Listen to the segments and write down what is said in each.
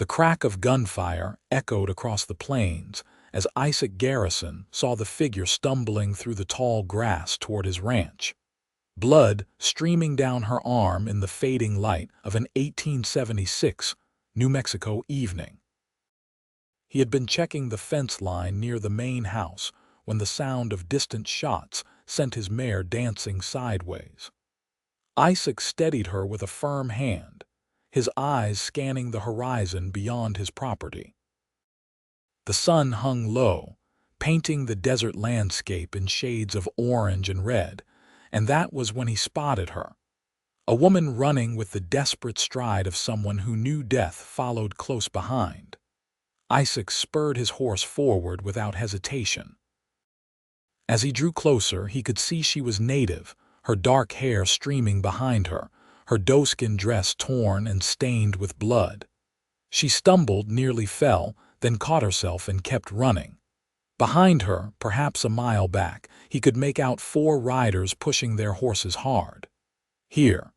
The crack of gunfire echoed across the plains as Isaac Garrison saw the figure stumbling through the tall grass toward his ranch, blood streaming down her arm in the fading light of an 1876 New Mexico evening. He had been checking the fence line near the main house when the sound of distant shots sent his mare dancing sideways. Isaac steadied her with a firm hand, his eyes scanning the horizon beyond his property. The sun hung low, painting the desert landscape in shades of orange and red, and that was when he spotted her. A woman running with the desperate stride of someone who knew death followed close behind. Isaac spurred his horse forward without hesitation. As he drew closer, he could see she was native, her dark hair streaming behind her, her doeskin dress torn and stained with blood. She stumbled, nearly fell, then caught herself and kept running. Behind her, perhaps a mile back, he could make out 4 riders pushing their horses hard. "Here,"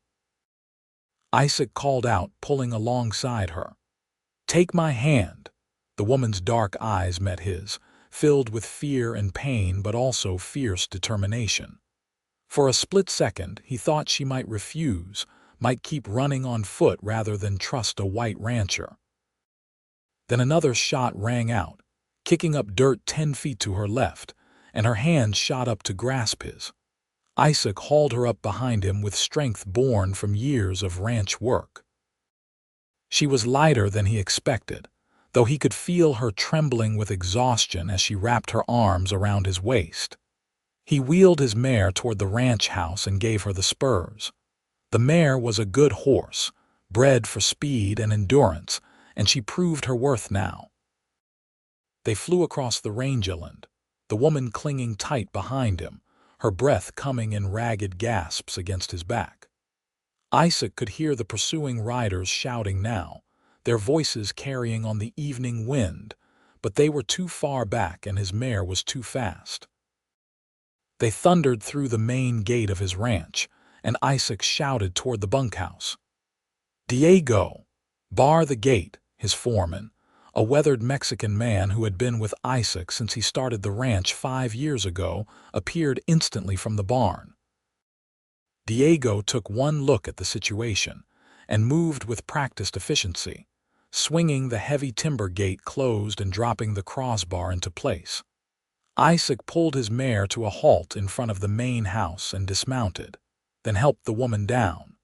Isaac called out, pulling alongside her. "Take my hand." The woman's dark eyes met his, filled with fear and pain but also fierce determination. For a split second, he thought she might refuse, might keep running on foot rather than trust a white rancher. Then another shot rang out, kicking up dirt 10 feet to her left, and her hand shot up to grasp his. Isaac hauled her up behind him with strength born from years of ranch work. She was lighter than he expected, though he could feel her trembling with exhaustion as she wrapped her arms around his waist. He wheeled his mare toward the ranch house and gave her the spurs. The mare was a good horse, bred for speed and endurance, and she proved her worth now. They flew across the rangeland, the woman clinging tight behind him, her breath coming in ragged gasps against his back. Isaac could hear the pursuing riders shouting now, their voices carrying on the evening wind, but they were too far back and his mare was too fast. They thundered through the main gate of his ranch, and Isaac shouted toward the bunkhouse. "Diego, bar the gate," his foreman, a weathered Mexican man who had been with Isaac since he started the ranch 5 years ago, appeared instantly from the barn. Diego took one look at the situation and moved with practiced efficiency, swinging the heavy timber gate closed and dropping the crossbar into place. Isaac pulled his mare to a halt in front of the main house and dismounted, then helped the woman down.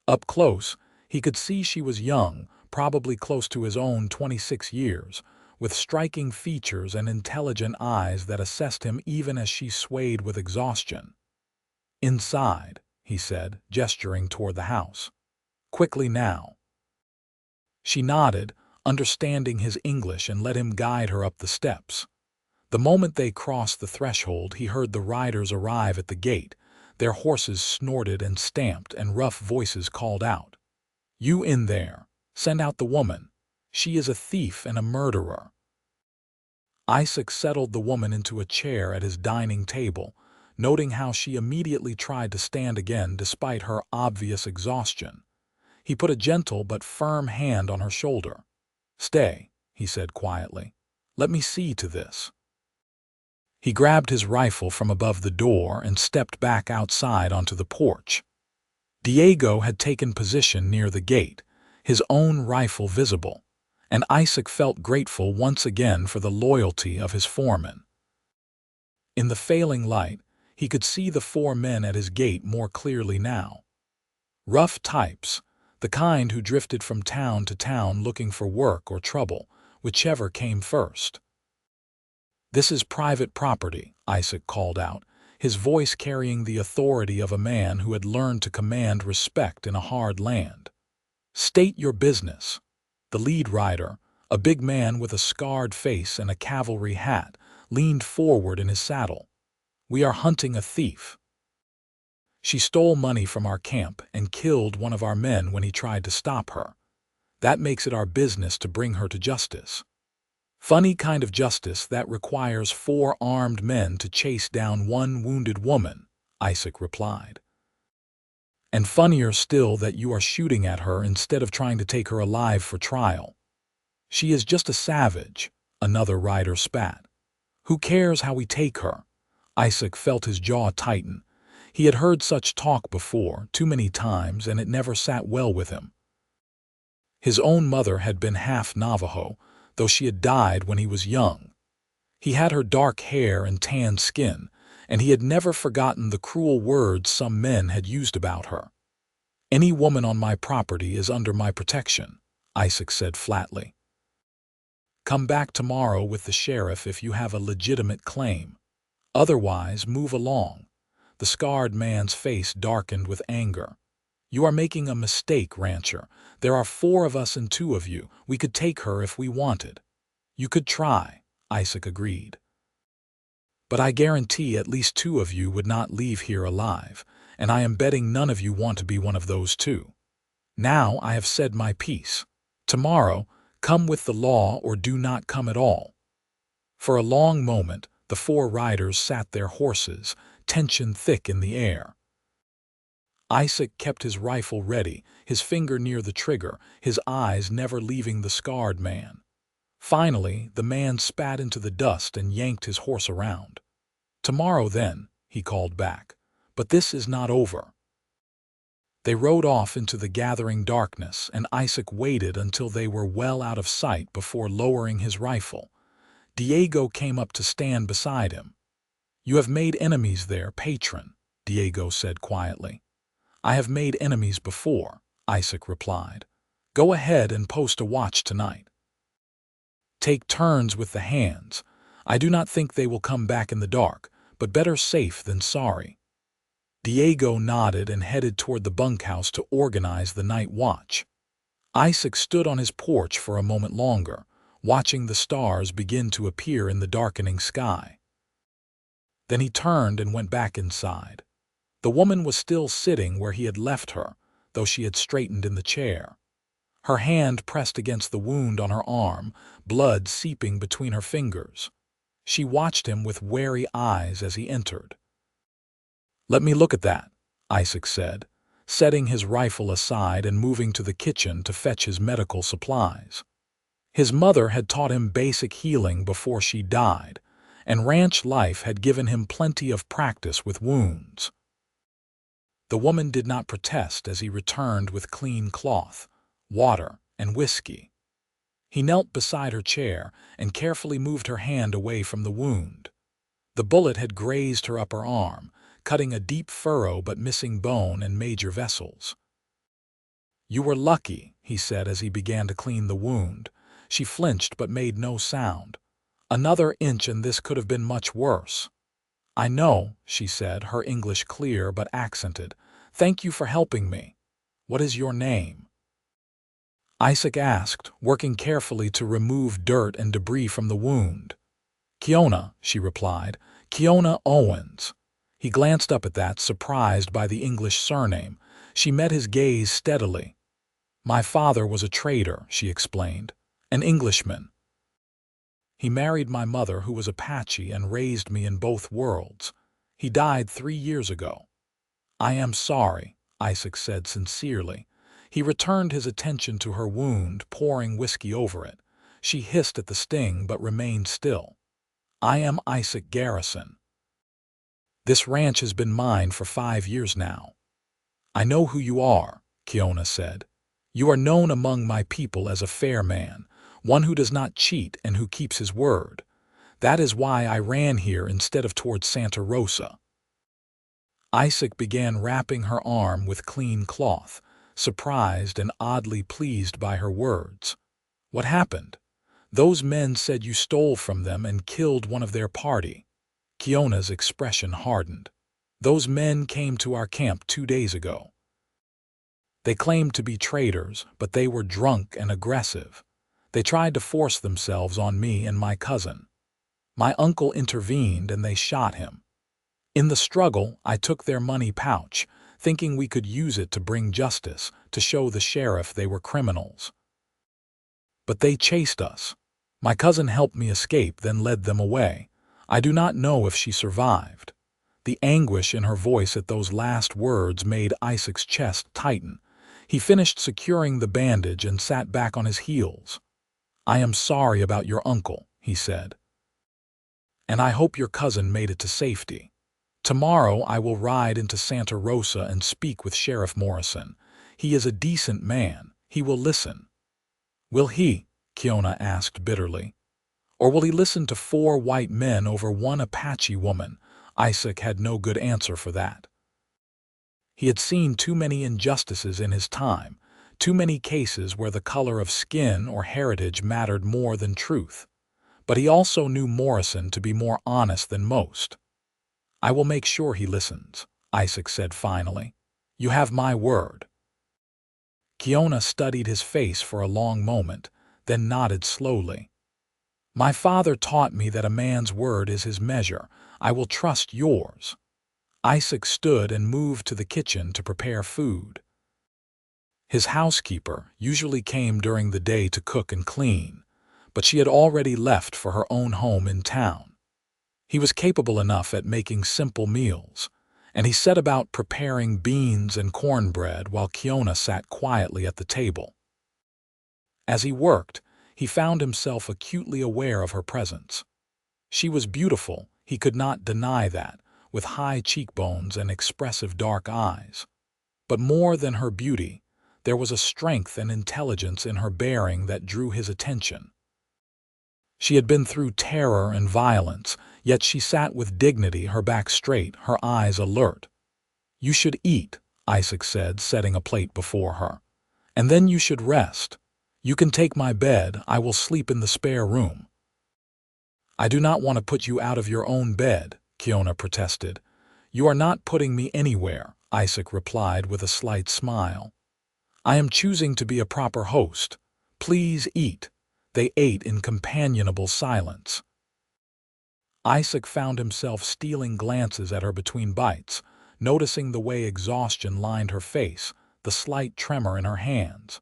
Up close, he could see she was young, probably close to his own 26 years, with striking features and intelligent eyes that assessed him even as she swayed with exhaustion. "Inside," he said, gesturing toward the house. "Quickly now." She nodded, understanding his English, and let him guide her up the steps. The moment they crossed the threshold, he heard the riders arrive at the gate. Their horses snorted and stamped, and rough voices called out, "You in there! Send out the woman. She is a thief and a murderer." Isaac settled the woman into a chair at his dining table, noting how she immediately tried to stand again despite her obvious exhaustion. He put a gentle but firm hand on her shoulder. "Stay," he said quietly. "Let me see to this." He grabbed his rifle from above the door and stepped back outside onto the porch. Diego had taken position near the gate, his own rifle visible, and Isaac felt grateful once again for the loyalty of his foreman. In the failing light, he could see the 4 men at his gate more clearly now. Rough types, the kind who drifted from town to town looking for work or trouble, whichever came first. "This is private property," Isaac called out, his voice carrying the authority of a man who had learned to command respect in a hard land. "State your business." The lead rider, a big man with a scarred face and a cavalry hat, leaned forward in his saddle. "We are hunting a thief. She stole money from our camp and killed one of our men when he tried to stop her. That makes it our business to bring her to justice. Funny kind of justice that requires 4 armed men to chase down 1 wounded woman," Isaac replied. And funnier still that you are shooting at her instead of trying to take her alive for trial. She is just a savage, another rider spat. Who cares how we take her? Isaac felt his jaw tighten. He had heard such talk before, too many times, and it never sat well with him. His own mother had been half Navajo, though she had died when he was young. He had her dark hair and tan skin, and he had never forgotten the cruel words some men had used about her. Any woman on my property is under my protection, Isaac said flatly. Come back tomorrow with the sheriff if you have a legitimate claim. Otherwise, move along. The scarred man's face darkened with anger. You are making a mistake, rancher. There are 4 of us and 2 of you. We could take her if we wanted. You could try, Isaac agreed. But I guarantee at least 2 of you would not leave here alive, and I am betting none of you want to be one of those 2. Now I have said my piece. Tomorrow, come with the law or do not come at all. For a long moment, the 4 riders sat their horses, tension thick in the air. Isaac kept his rifle ready, his finger near the trigger, his eyes never leaving the scarred man. Finally, the man spat into the dust and yanked his horse around. Tomorrow then, he called back. But this is not over. They rode off into the gathering darkness, and Isaac waited until they were well out of sight before lowering his rifle. Diego came up to stand beside him. You have made enemies there, patron, Diego said quietly. I have made enemies before, Isaac replied. Go ahead and post a watch tonight. Take turns with the hands. I do not think they will come back in the dark, but better safe than sorry. Diego nodded and headed toward the bunkhouse to organize the night watch. Isaac stood on his porch for a moment longer, watching the stars begin to appear in the darkening sky. Then he turned and went back inside. The woman was still sitting where he had left her, though she had straightened in the chair. Her hand pressed against the wound on her arm, blood seeping between her fingers. She watched him with wary eyes as he entered. Let me look at that, Isaac said, setting his rifle aside and moving to the kitchen to fetch his medical supplies. His mother had taught him basic healing before she died, and ranch life had given him plenty of practice with wounds. The woman did not protest as he returned with clean cloth, water, and whiskey. He knelt beside her chair and carefully moved her hand away from the wound. The bullet had grazed her upper arm, cutting a deep furrow but missing bone and major vessels. You were lucky, he said as he began to clean the wound. She flinched but made no sound. Another inch and this could have been much worse. I know, she said, her English clear but accented. Thank you for helping me. What is your name? Isaac asked, working carefully to remove dirt and debris from the wound. Kiona, she replied. Kiona Owens. He glanced up at that, surprised by the English surname. She met his gaze steadily. My father was a trader, she explained. An Englishman. He married my mother, who was Apache, and raised me in both worlds. He died 3 years ago. I am sorry, Isaac said sincerely. He returned his attention to her wound, pouring whiskey over it. She hissed at the sting but remained still. I am Isaac Garrison. This ranch has been mine for 5 years now. I know who you are, Kiona said. You are known among my people as a fair man, one who does not cheat and who keeps his word. That is why I ran here instead of towards Santa Rosa. Isaac began wrapping her arm with clean cloth, surprised and oddly pleased by her words. What happened? Those men said you stole from them and killed one of their party. Kiona's expression hardened. Those men came to our camp 2 days ago. They claimed to be traders, but they were drunk and aggressive. They tried to force themselves on me and my cousin. My uncle intervened and they shot him. In the struggle, I took their money pouch, thinking we could use it to bring justice, to show the sheriff they were criminals. But they chased us. My cousin helped me escape, then led them away. I do not know if she survived. The anguish in her voice at those last words made Isaac's chest tighten. He finished securing the bandage and sat back on his heels. "I am sorry about your uncle," he said. "And I hope your cousin made it to safety. Tomorrow I will ride into Santa Rosa and speak with Sheriff Morrison. He is a decent man. He will listen." "Will he?" Kiona asked bitterly. "Or will he listen to 4 white men over 1 Apache woman?" Isaac had no good answer for that. He had seen too many injustices in his time, too many cases where the color of skin or heritage mattered more than truth. But he also knew Morrison to be more honest than most. "I will make sure he listens," Isaac said finally. "You have my word." Kiona studied his face for a long moment, then nodded slowly. "My father taught me that a man's word is his measure. I will trust yours." Isaac stood and moved to the kitchen to prepare food. His housekeeper usually came during the day to cook and clean, but she had already left for her own home in town. He was capable enough at making simple meals, and he set about preparing beans and cornbread while Kiona sat quietly at the table. As he worked, he found himself acutely aware of her presence. She was beautiful, he could not deny that, with high cheekbones and expressive dark eyes. But more than her beauty, there was a strength and intelligence in her bearing that drew his attention. She had been through terror and violence, yet she sat with dignity, her back straight, her eyes alert. "You should eat," Isaac said, setting a plate before her. "And then you should rest. You can take my bed. I will sleep in the spare room." "I do not want to put you out of your own bed," Kiona protested. "You are not putting me anywhere," Isaac replied with a slight smile. "I am choosing to be a proper host. Please eat." They ate in companionable silence. Isaac found himself stealing glances at her between bites, noticing the way exhaustion lined her face, the slight tremor in her hands.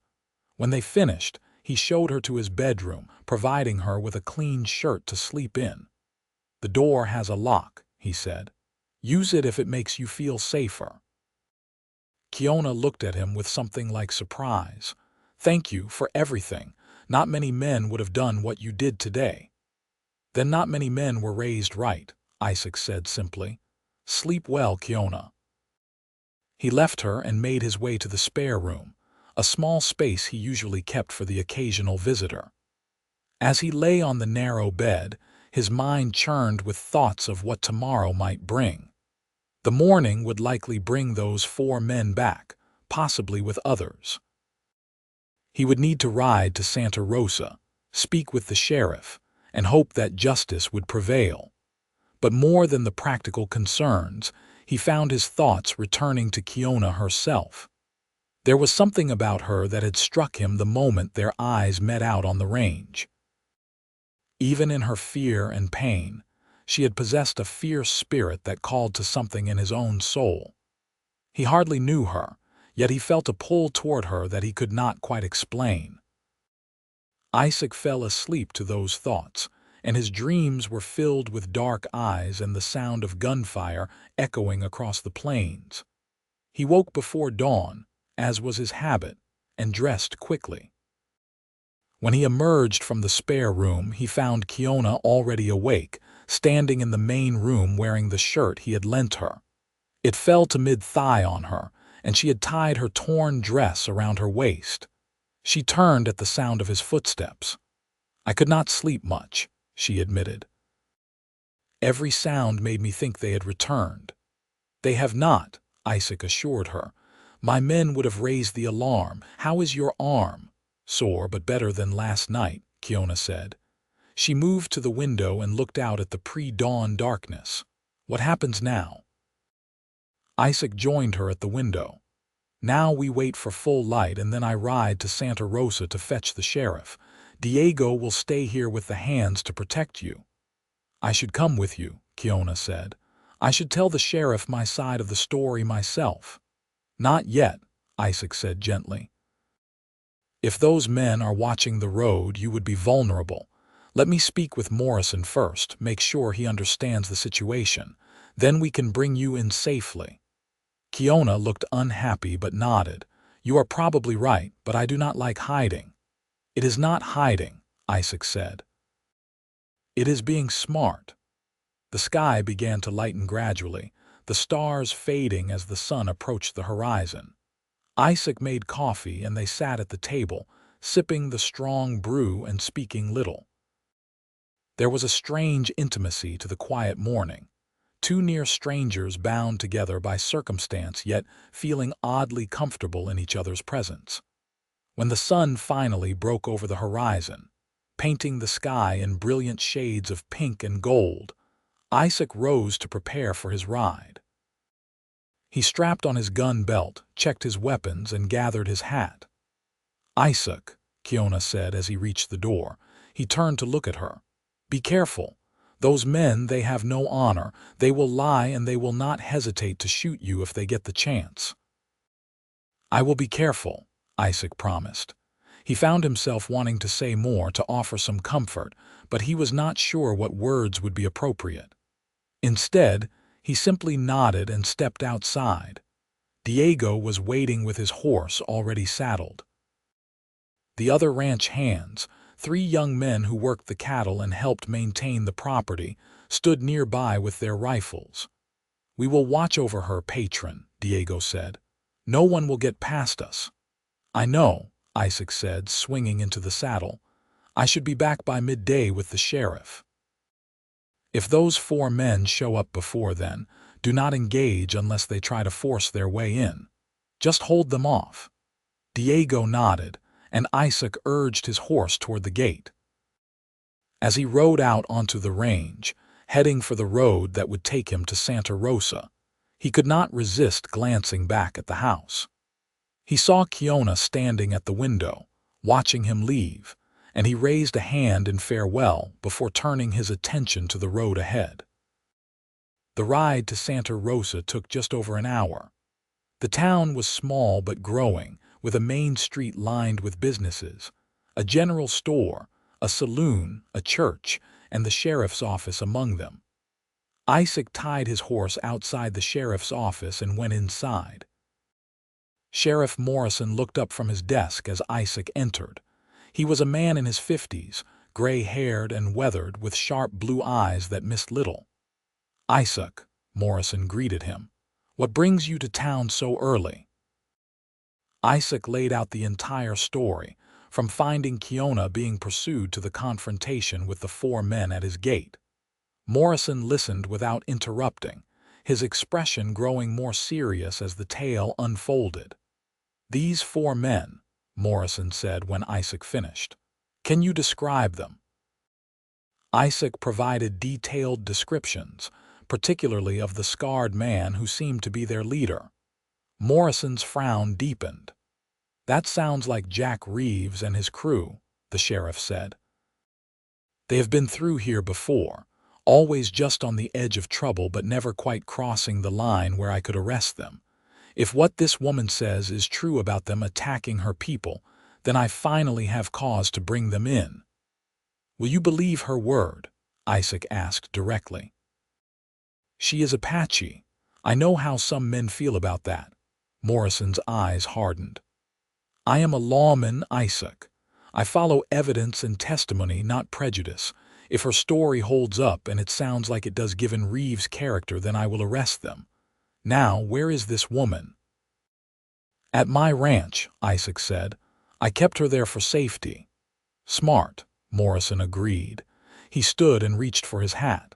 When they finished, he showed her to his bedroom, providing her with a clean shirt to sleep in. "The door has a lock," he said. "Use it if it makes you feel safer." Kiona looked at him with something like surprise. "Thank you for everything. Not many men would have done what you did today." "Then not many men were raised right," Isaac said simply. "Sleep well, Kiona." He left her and made his way to the spare room, a small space he usually kept for the occasional visitor. As he lay on the narrow bed, his mind churned with thoughts of what tomorrow might bring. The morning would likely bring those 4 men back, possibly with others. He would need to ride to Santa Rosa, speak with the sheriff, and hope that justice would prevail. But more than the practical concerns, he found his thoughts returning to Kiona herself. There was something about her that had struck him the moment their eyes met out on the range. Even in her fear and pain, she had possessed a fierce spirit that called to something in his own soul. He hardly knew her, yet he felt a pull toward her that he could not quite explain. Isaac fell asleep to those thoughts, and his dreams were filled with dark eyes and the sound of gunfire echoing across the plains. He woke before dawn, as was his habit, and dressed quickly. When he emerged from the spare room, he found Kiona already awake, standing in the main room wearing the shirt he had lent her. It fell to mid-thigh on her, and she had tied her torn dress around her waist. She turned at the sound of his footsteps. "I could not sleep much," she admitted. "Every sound made me think they had returned." "They have not," Isaac assured her. "My men would have raised the alarm. How is your arm?" "Sore, but better than last night," Kiona said. She moved to the window and looked out at the pre-dawn darkness. "What happens now?" Isaac joined her at the window. "Now we wait for full light, and then I ride to Santa Rosa to fetch the sheriff. Diego will stay here with the hands to protect you." "I should come with you," Kiona said. "I should tell the sheriff my side of the story myself." "Not yet," Isaac said gently. "If those men are watching the road, you would be vulnerable. Let me speak with Morrison first, make sure he understands the situation. Then we can bring you in safely." Kiona looked unhappy but nodded. "You are probably right, but I do not like hiding." "It is not hiding," Isaac said. "It is being smart." The sky began to lighten gradually, the stars fading as the sun approached the horizon. Isaac made coffee and they sat at the table, sipping the strong brew and speaking little. There was a strange intimacy to the quiet morning. Two near strangers bound together by circumstance yet feeling oddly comfortable in each other's presence. When the sun finally broke over the horizon, painting the sky in brilliant shades of pink and gold, Isaac rose to prepare for his ride. He strapped on his gun belt, checked his weapons, and gathered his hat. "Isaac," Kiona said as he reached the door. He turned to look at her. "Be careful. Those men, they have no honor. They will lie and they will not hesitate to shoot you if they get the chance." "I will be careful," Isaac promised. He found himself wanting to say more, to offer some comfort, but he was not sure what words would be appropriate. Instead, he simply nodded and stepped outside. Diego was waiting with his horse already saddled. The other ranch hands, 3 young men who worked the cattle and helped maintain the property, stood nearby with their rifles. "We will watch over her, patron," Diego said. "No one will get past us." "I know," Isaac said, swinging into the saddle. "I should be back by midday with the sheriff." "If those 4 men show up before then, do not engage unless they try to force their way in. Just hold them off." Diego nodded, and Isaac urged his horse toward the gate. As he rode out onto the range, heading for the road that would take him to Santa Rosa, he could not resist glancing back at the house. He saw Kiona standing at the window, watching him leave, and he raised a hand in farewell before turning his attention to the road ahead. The ride to Santa Rosa took just over an hour. The town was small but growing, with a main street lined with businesses, a general store, a saloon, a church, and the sheriff's office among them. Isaac tied his horse outside the sheriff's office and went inside. Sheriff Morrison looked up from his desk as Isaac entered. He was a man in his 50s, gray-haired and weathered, with sharp blue eyes that missed little. "Isaac," Morrison greeted him, "what brings you to town so early?" Isaac laid out the entire story, from finding Kiona being pursued to the confrontation with the 4 men at his gate. Morrison listened without interrupting, his expression growing more serious as the tale unfolded. "These 4 men," Morrison said when Isaac finished. "Can you describe them?" Isaac provided detailed descriptions, particularly of the scarred man who seemed to be their leader. Morrison's frown deepened. "That sounds like Jack Reeves and his crew," the sheriff said. "They have been through here before, always just on the edge of trouble but never quite crossing the line where I could arrest them. If what this woman says is true about them attacking her people, then I finally have cause to bring them in." "Will you believe her word?" Isaac asked directly. "She is Apache. I know how some men feel about that." Morrison's eyes hardened. "I am a lawman, Isaac. I follow evidence and testimony, not prejudice. If her story holds up and it sounds like it does given Reeves' character, then I will arrest them. Now, where is this woman?" "At my ranch," Isaac said. "I kept her there for safety." "Smart," Morrison agreed. He stood and reached for his hat.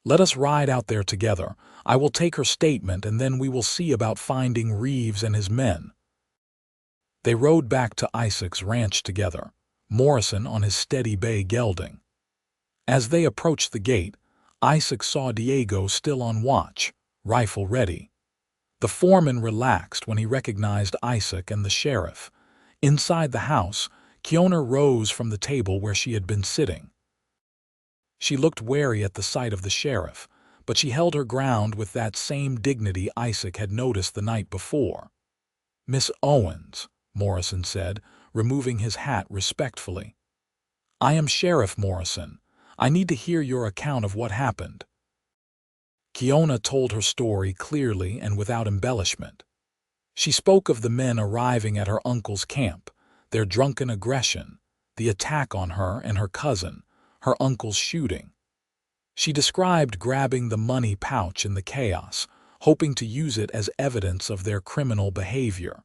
"Let us ride out there together. I will take her statement and then we will see about finding Reeves and his men." They rode back to Isaac's ranch together, Morrison on his steady bay gelding. As they approached the gate, Isaac saw Diego still on watch, rifle ready. The foreman relaxed when he recognized Isaac and the sheriff. Inside the house, Kiona rose from the table where she had been sitting. She looked wary at the sight of the sheriff, but she held her ground with that same dignity Isaac had noticed the night before. "Miss Owens," Morrison said, removing his hat respectfully. "I am Sheriff Morrison. I need to hear your account of what happened." Kiona told her story clearly and without embellishment. She spoke of the men arriving at her uncle's camp, their drunken aggression, the attack on her and her cousin, her uncle's shooting. She described grabbing the money pouch in the chaos, hoping to use it as evidence of their criminal behavior.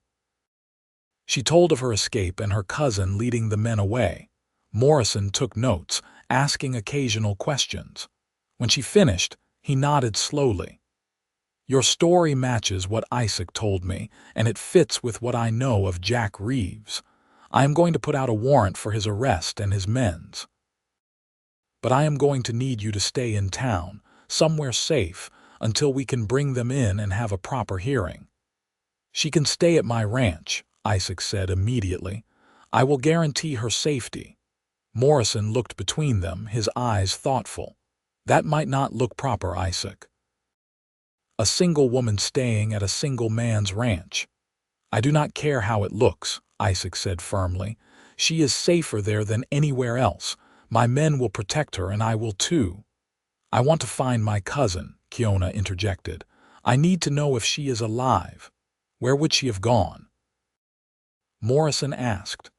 She told of her escape and her cousin leading the men away. Morrison took notes, asking occasional questions. When she finished, he nodded slowly. "Your story matches what Isaac told me, and it fits with what I know of Jack Reeves. I am going to put out a warrant for his arrest and his men's. But I am going to need you to stay in town, somewhere safe, until we can bring them in and have a proper hearing." "She can stay at my ranch," Isaac said immediately. "I will guarantee her safety." Morrison looked between them, his eyes thoughtful. "That might not look proper, Isaac. A single woman staying at a single man's ranch." "I do not care how it looks," Isaac said firmly. "She is safer there than anywhere else. My men will protect her, and I will too." "I want to find my cousin," Kiona interjected. "I need to know if she is alive. Where would she have gone?" Morrison asked.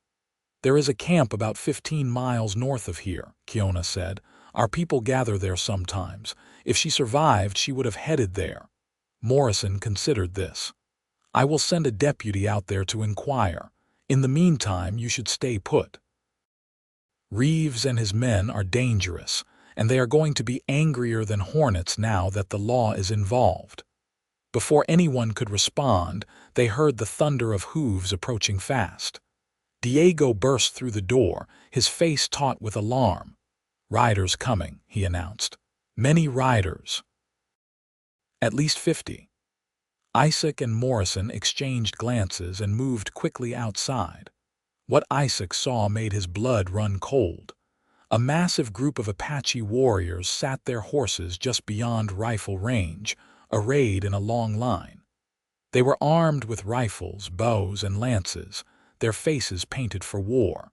"There is a camp about 15 miles north of here," Kiona said. "Our people gather there sometimes. If she survived, she would have headed there." Morrison considered this. "I will send a deputy out there to inquire. In the meantime, you should stay put. Reeves and his men are dangerous, and they are going to be angrier than hornets now that the law is involved." Before anyone could respond, they heard the thunder of hooves approaching fast. Diego burst through the door, his face taut with alarm. "Riders coming," he announced. "Many riders. At least 50. Isaac and Morrison exchanged glances and moved quickly outside. What Isaac saw made his blood run cold. A massive group of Apache warriors sat their horses just beyond rifle range, arrayed in a long line. They were armed with rifles, bows, and lances, their faces painted for war.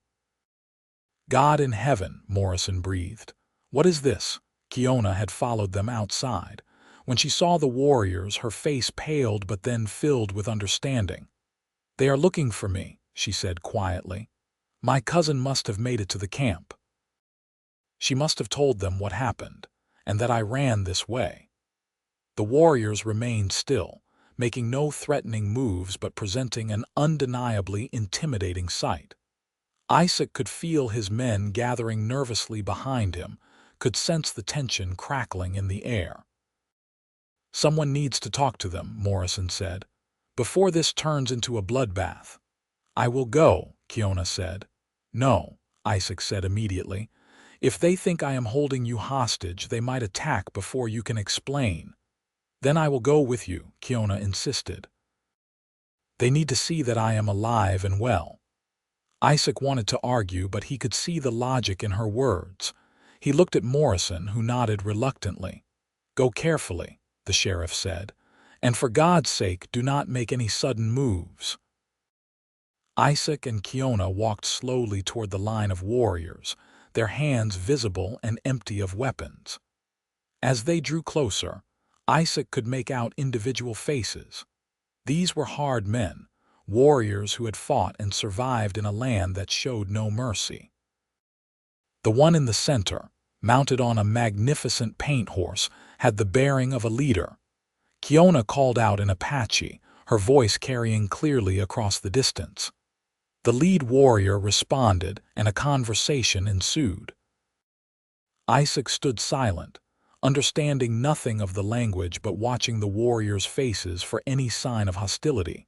"God in heaven," Morrison breathed. "What is this?" Kiona had followed them outside. When she saw the warriors, her face paled but then filled with understanding. "They are looking for me," she said quietly. "My cousin must have made it to the camp. She must have told them what happened, and that I ran this way." The warriors remained still, making no threatening moves but presenting an undeniably intimidating sight. Isaac could feel his men gathering nervously behind him, could sense the tension crackling in the air. "Someone needs to talk to them," Morrison said, "before this turns into a bloodbath." "I will go," Kiona said. "No," Isaac said immediately. "If they think I am holding you hostage, they might attack before you can explain." "Then I will go with you," Kiona insisted. "They need to see that I am alive and well." Isaac wanted to argue, but he could see the logic in her words. He looked at Morrison, who nodded reluctantly. "Go carefully," the sheriff said, "and for God's sake, do not make any sudden moves." Isaac and Kiona walked slowly toward the line of warriors, their hands visible and empty of weapons. As they drew closer, Isaac could make out individual faces. These were hard men, warriors who had fought and survived in a land that showed no mercy. The one in the center, mounted on a magnificent paint horse, had the bearing of a leader. Kiona called out in Apache, her voice carrying clearly across the distance. The lead warrior responded, and a conversation ensued. Isaac stood silent, understanding nothing of the language but watching the warriors' faces for any sign of hostility.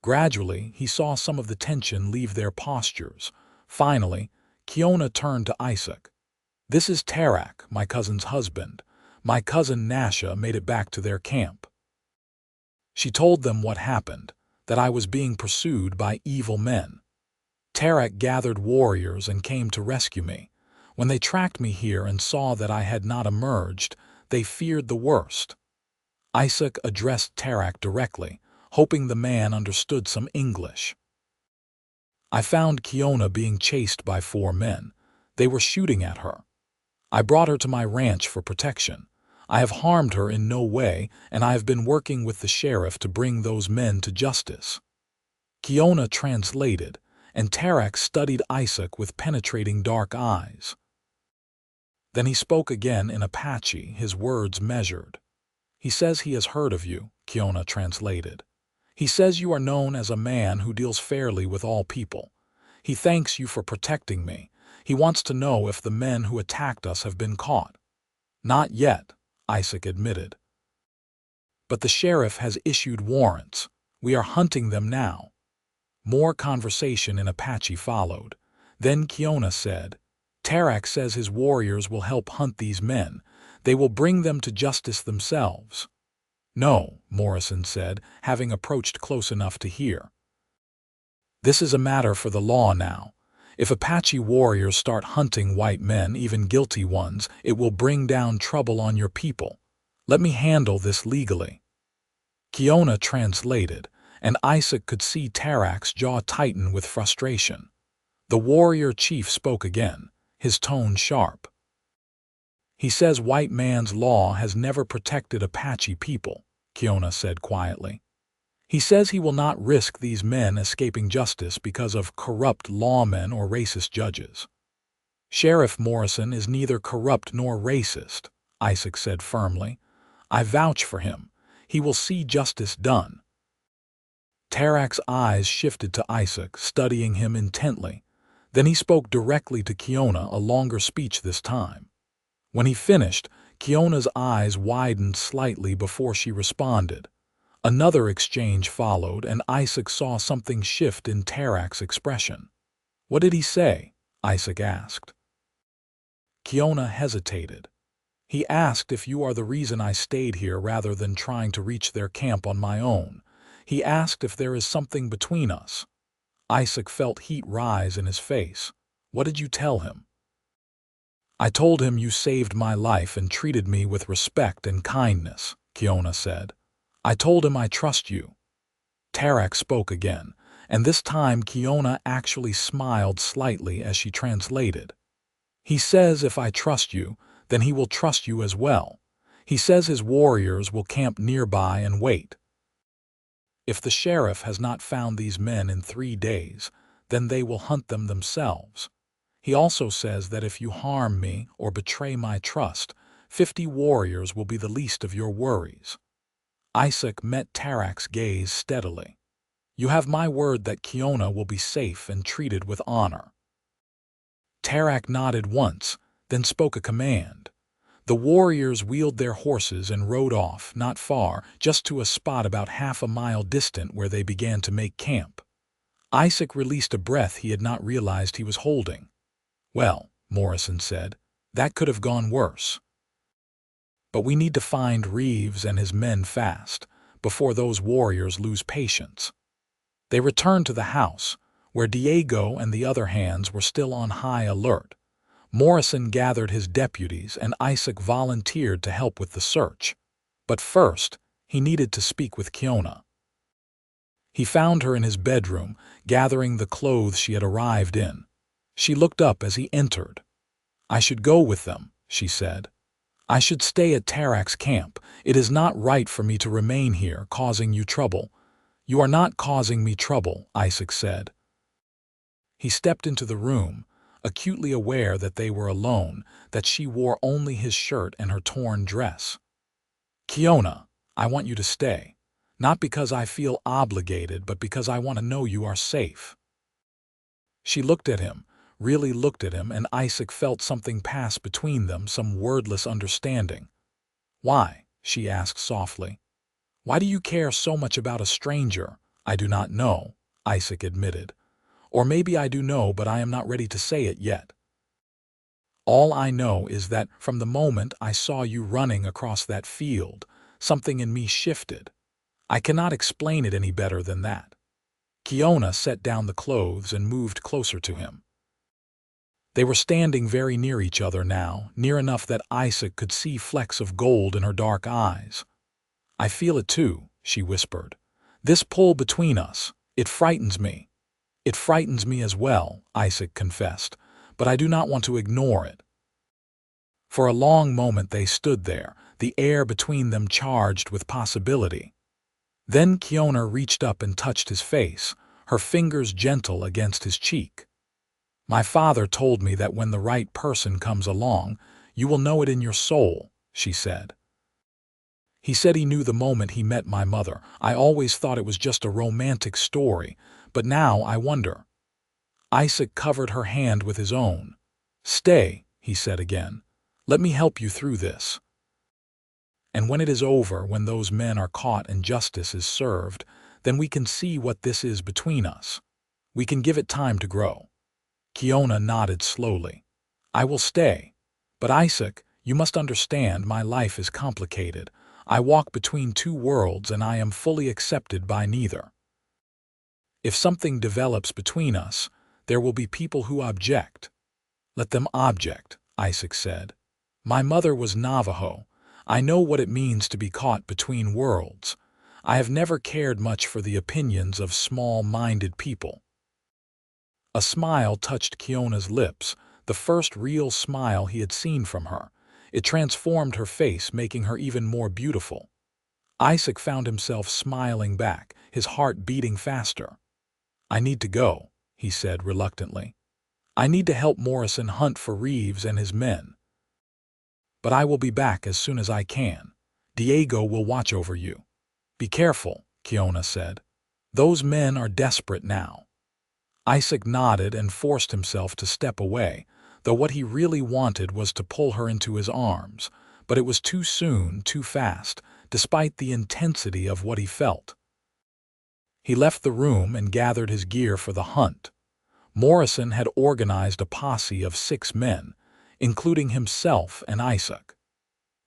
Gradually, he saw some of the tension leave their postures. Finally, Kiona turned to Isaac. "This is Tarak, my cousin's husband. My cousin Nasha made it back to their camp." She told them what happened, that I was being pursued by evil men. Tarak gathered warriors and came to rescue me. When they tracked me here and saw that I had not emerged, they feared the worst. Isaac addressed Tarak directly, hoping the man understood some English. "I found Kiona being chased by 4 men. They were shooting at her. I brought her to my ranch for protection. I have harmed her in no way, and I have been working with the sheriff to bring those men to justice." Kiona translated, and Tarak studied Isaac with penetrating dark eyes. Then he spoke again in Apache, his words measured. "He says he has heard of you," Kiona translated. "He says you are known as a man who deals fairly with all people. He thanks you for protecting me. He wants to know if the men who attacked us have been caught." "Not yet," Isaac admitted. "But the sheriff has issued warrants. We are hunting them now." More conversation in Apache followed. Then Kiona said, "Tarak says his warriors will help hunt these men. They will bring them to justice themselves." "No," Morrison said, having approached close enough to hear. "This is a matter for the law now. If Apache warriors start hunting white men, even guilty ones, it will bring down trouble on your people. Let me handle this legally." Kiona translated, and Isaac could see Tarak's jaw tighten with frustration. The warrior chief spoke again, his tone sharp. "He says white man's law has never protected Apache people," Kiona said quietly. "He says he will not risk these men escaping justice because of corrupt lawmen or racist judges." "Sheriff Morrison is neither corrupt nor racist," Isaac said firmly. "I vouch for him. He will see justice done." Tarak's eyes shifted to Isaac, studying him intently. Then he spoke directly to Kiona, a longer speech this time. When he finished, Kiona's eyes widened slightly before she responded. Another exchange followed, and Isaac saw something shift in Tarak's expression. "What did he say?" Isaac asked. Kiona hesitated. "He asked if you are the reason I stayed here rather than trying to reach their camp on my own. He asked if there is something between us." Isaac felt heat rise in his face. "What did you tell him?" "I told him you saved my life and treated me with respect and kindness," Kiona said. "I told him I trust you." Tarak spoke again, and this time Kiona actually smiled slightly as she translated. "He says if I trust you, then he will trust you as well. He says his warriors will camp nearby and wait. If the sheriff has not found these men in 3 days, then they will hunt them themselves. He also says that if you harm me or betray my trust, 50 warriors will be the least of your worries." Isaac met Tarak's gaze steadily. "You have my word that Kiona will be safe and treated with honor." Tarak nodded once, then spoke a command. The warriors wheeled their horses and rode off, not far, just to a spot about half a mile distant where they began to make camp. Isaac released a breath he had not realized he was holding. "Well," Morrison said, "that could have gone worse. But we need to find Reeves and his men fast, before those warriors lose patience." They returned to the house, where Diego and the other hands were still on high alert. Morrison gathered his deputies and Isaac volunteered to help with the search. But first, he needed to speak with Kiona. He found her in his bedroom, gathering the clothes she had arrived in. She looked up as he entered. "I should go with them," she said. "I should stay at Tarak's camp. It is not right for me to remain here, causing you trouble." "You are not causing me trouble," Isaac said. He stepped into the room, acutely aware that they were alone, that she wore only his shirt and her torn dress. "Kiona, I want you to stay. Not because I feel obligated, but because I want to know you are safe." She looked at him, really looked at him, and Isaac felt something pass between them, some wordless understanding. "Why?" she asked softly. "Why do you care so much about a stranger?" "I do not know," Isaac admitted. "Or maybe I do know, but I am not ready to say it yet. All I know is that from the moment I saw you running across that field, something in me shifted. I cannot explain it any better than that." Kiona set down the clothes and moved closer to him. They were standing very near each other now, near enough that Isaac could see flecks of gold in her dark eyes. "I feel it too," she whispered. "This pull between us, it frightens me." "It frightens me as well," Isaac confessed, "but I do not want to ignore it." For a long moment they stood there, the air between them charged with possibility. Then Kiona reached up and touched his face, her fingers gentle against his cheek. "My father told me that when the right person comes along, you will know it in your soul," she said. "He said he knew the moment he met my mother. I always thought it was just a romantic story, but now I wonder." Isaac covered her hand with his own. "Stay," he said again. "Let me help you through this. And when it is over, when those men are caught and justice is served, then we can see what this is between us. We can give it time to grow." Kiona nodded slowly. "I will stay. But Isaac, you must understand my life is complicated. I walk between two worlds and I am fully accepted by neither. If something develops between us, there will be people who object." "Let them object," Isaac said. "My mother was Navajo. I know what it means to be caught between worlds. I have never cared much for the opinions of small-minded people." A smile touched Kiona's lips, the first real smile he had seen from her. It transformed her face, making her even more beautiful. Isaac found himself smiling back, his heart beating faster. "I need to go," he said reluctantly. "I need to help Morrison hunt for Reeves and his men. But I will be back as soon as I can. Diego will watch over you." "Be careful," Kiona said. "Those men are desperate now." Isaac nodded and forced himself to step away, though what he really wanted was to pull her into his arms. But it was too soon, too fast, despite the intensity of what he felt. He left the room and gathered his gear for the hunt. Morrison had organized a posse of 6 men, including himself and Isaac.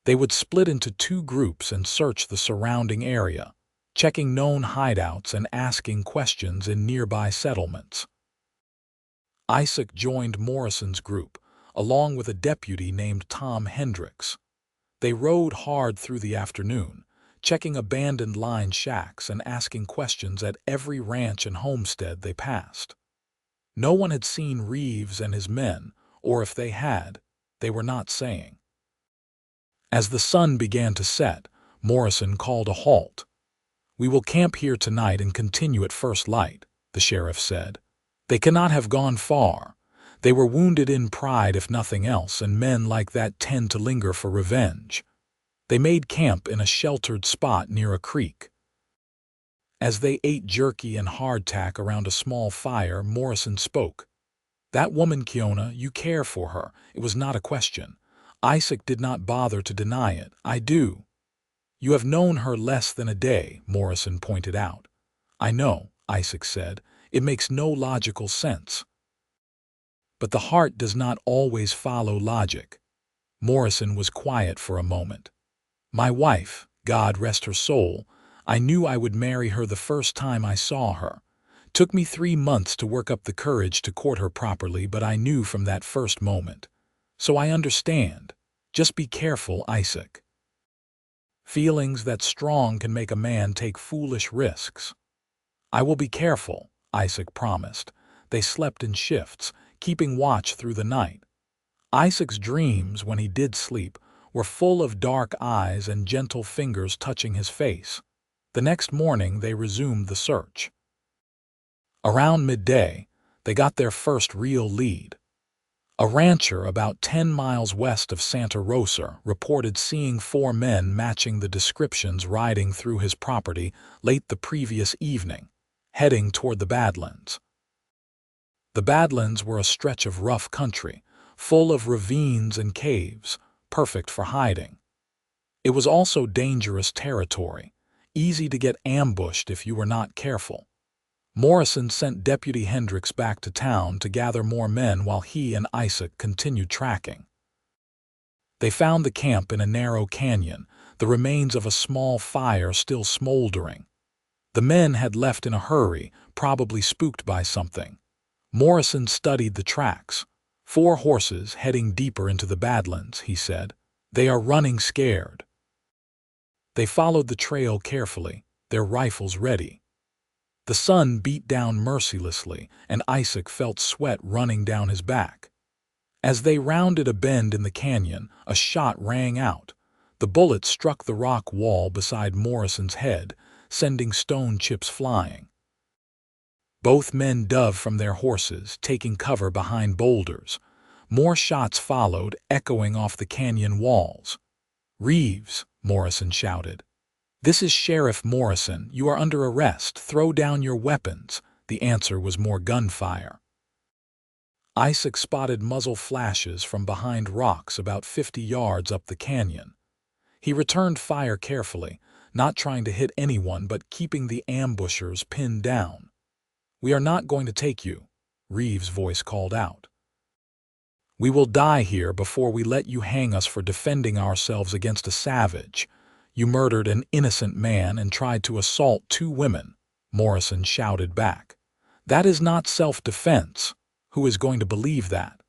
They would split into 2 groups and search the surrounding area, checking known hideouts and asking questions in nearby settlements. Isaac joined Morrison's group, along with a deputy named Tom Hendricks. They rode hard through the afternoon, checking abandoned line shacks and asking questions at every ranch and homestead they passed. No one had seen Reeves and his men, or if they had, they were not saying. As the sun began to set, Morrison called a halt. "We will camp here tonight and continue at first light," the sheriff said. "They cannot have gone far. They were wounded in pride if nothing else, and men like that tend to linger for revenge." They made camp in a sheltered spot near a creek. As they ate jerky and hardtack around a small fire, Morrison spoke. "That woman, Kiona, you care for her. It was not a question." Isaac did not bother to deny it. "I do." "You have known her less than a day," Morrison pointed out. "I know," Isaac said. "It makes no logical sense." But the heart does not always follow logic. Morrison was quiet for a moment. "My wife, God rest her soul, I knew I would marry her the first time I saw her. Took me 3 months to work up the courage to court her properly, but I knew from that first moment. So I understand. Just be careful, Isaac. Feelings that strong can make a man take foolish risks." "I will be careful," Isaac promised. They slept in shifts, keeping watch through the night. Isaac's dreams, when he did sleep, were full of dark eyes and gentle fingers touching his face. The next morning they resumed the search. Around midday, they got their first real lead. A rancher about 10 miles west of Santa Rosa reported seeing 4 men matching the descriptions riding through his property late the previous evening, heading toward the Badlands. The Badlands were a stretch of rough country, full of ravines and caves, perfect for hiding. It was also dangerous territory, easy to get ambushed if you were not careful. Morrison sent Deputy Hendricks back to town to gather more men while he and Isaac continued tracking. They found the camp in a narrow canyon, the remains of a small fire still smoldering. The men had left in a hurry, probably spooked by something. Morrison studied the tracks. 4 horses heading deeper into the Badlands, he said. They are running scared. They followed the trail carefully, their rifles ready. The sun beat down mercilessly, and Isaac felt sweat running down his back. As they rounded a bend in the canyon, a shot rang out. The bullet struck the rock wall beside Morrison's head, sending stone chips flying. Both men dove from their horses, taking cover behind boulders. More shots followed, echoing off the canyon walls. "Reeves," Morrison shouted. "This is Sheriff Morrison. You are under arrest. Throw down your weapons." The answer was more gunfire. Isaac spotted muzzle flashes from behind rocks about 50 yards up the canyon. He returned fire carefully, not trying to hit anyone but keeping the ambushers pinned down. "We are not going to take you," Reeves' voice called out. "We will die here before we let you hang us for defending ourselves against a savage. You murdered an innocent man and tried to assault 2 women," Morrison shouted back. "That is not self-defense. Who is going to believe that?"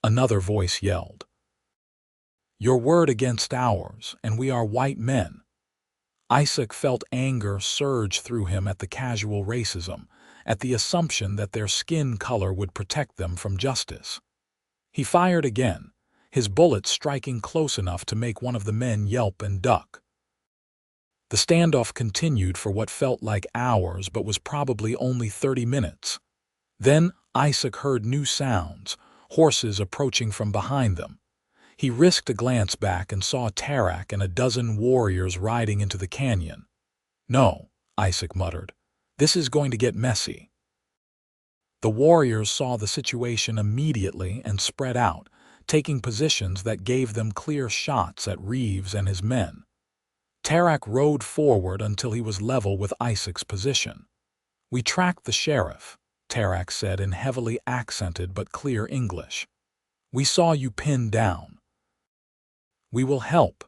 Another voice yelled. "Your word against ours, and we are white men." Isaac felt anger surge through him at the casual racism, at the assumption that their skin color would protect them from justice. He fired again, his bullet striking close enough to make one of the men yelp and duck. The standoff continued for what felt like hours but was probably only 30 minutes. Then Isaac heard new sounds, horses approaching from behind them. He risked a glance back and saw Tarak and a dozen warriors riding into the canyon. "No," Isaac muttered. "This is going to get messy." The warriors saw the situation immediately and spread out, taking positions that gave them clear shots at Reeves and his men. Tarak rode forward until he was level with Isaac's position. "We tracked the sheriff," Tarak said in heavily accented but clear English. "We saw you pinned down." "We will help."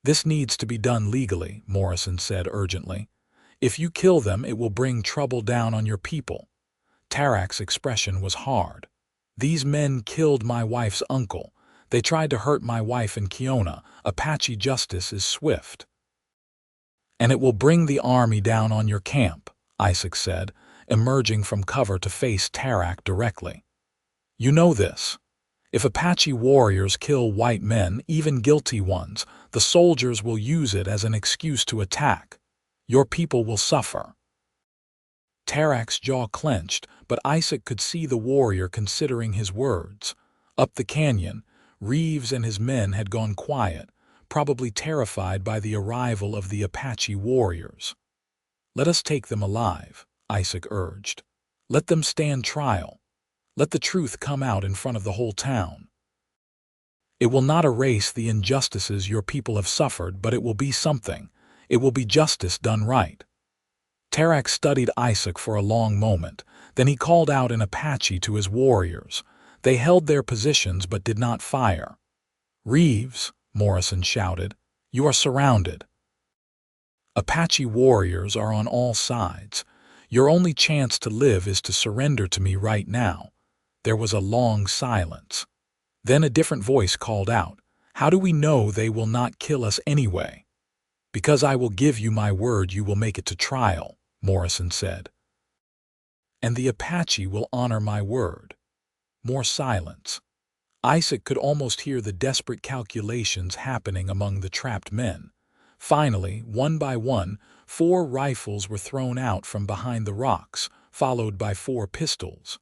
"This needs to be done legally," Morrison said urgently. "If you kill them, it will bring trouble down on your people." Tarak's expression was hard. "These men killed my wife's uncle. They tried to hurt my wife and Kiona. Apache justice is swift." "And it will bring the army down on your camp," Isaac said, emerging from cover to face Tarak directly. "You know this. If Apache warriors kill white men, even guilty ones, the soldiers will use it as an excuse to attack. Your people will suffer." Tarak's jaw clenched, but Isaac could see the warrior considering his words. Up the canyon, Reeves and his men had gone quiet, probably terrified by the arrival of the Apache warriors. "Let us take them alive," Isaac urged. "Let them stand trial. Let the truth come out in front of the whole town. It will not erase the injustices your people have suffered, but it will be something. It will be justice done right." Tarak studied Isaac for a long moment. Then he called out in Apache to his warriors. They held their positions but did not fire. "Reeves," Morrison shouted, "you are surrounded. Apache warriors are on all sides. Your only chance to live is to surrender to me right now." There was a long silence. Then a different voice called out, "How do we know they will not kill us anyway?" "Because I will give you my word you will make it to trial," Morrison said. "And the Apache will honor my word." More silence. Isaac could almost hear the desperate calculations happening among the trapped men. Finally, one by one, 4 rifles were thrown out from behind the rocks, followed by 4 pistols.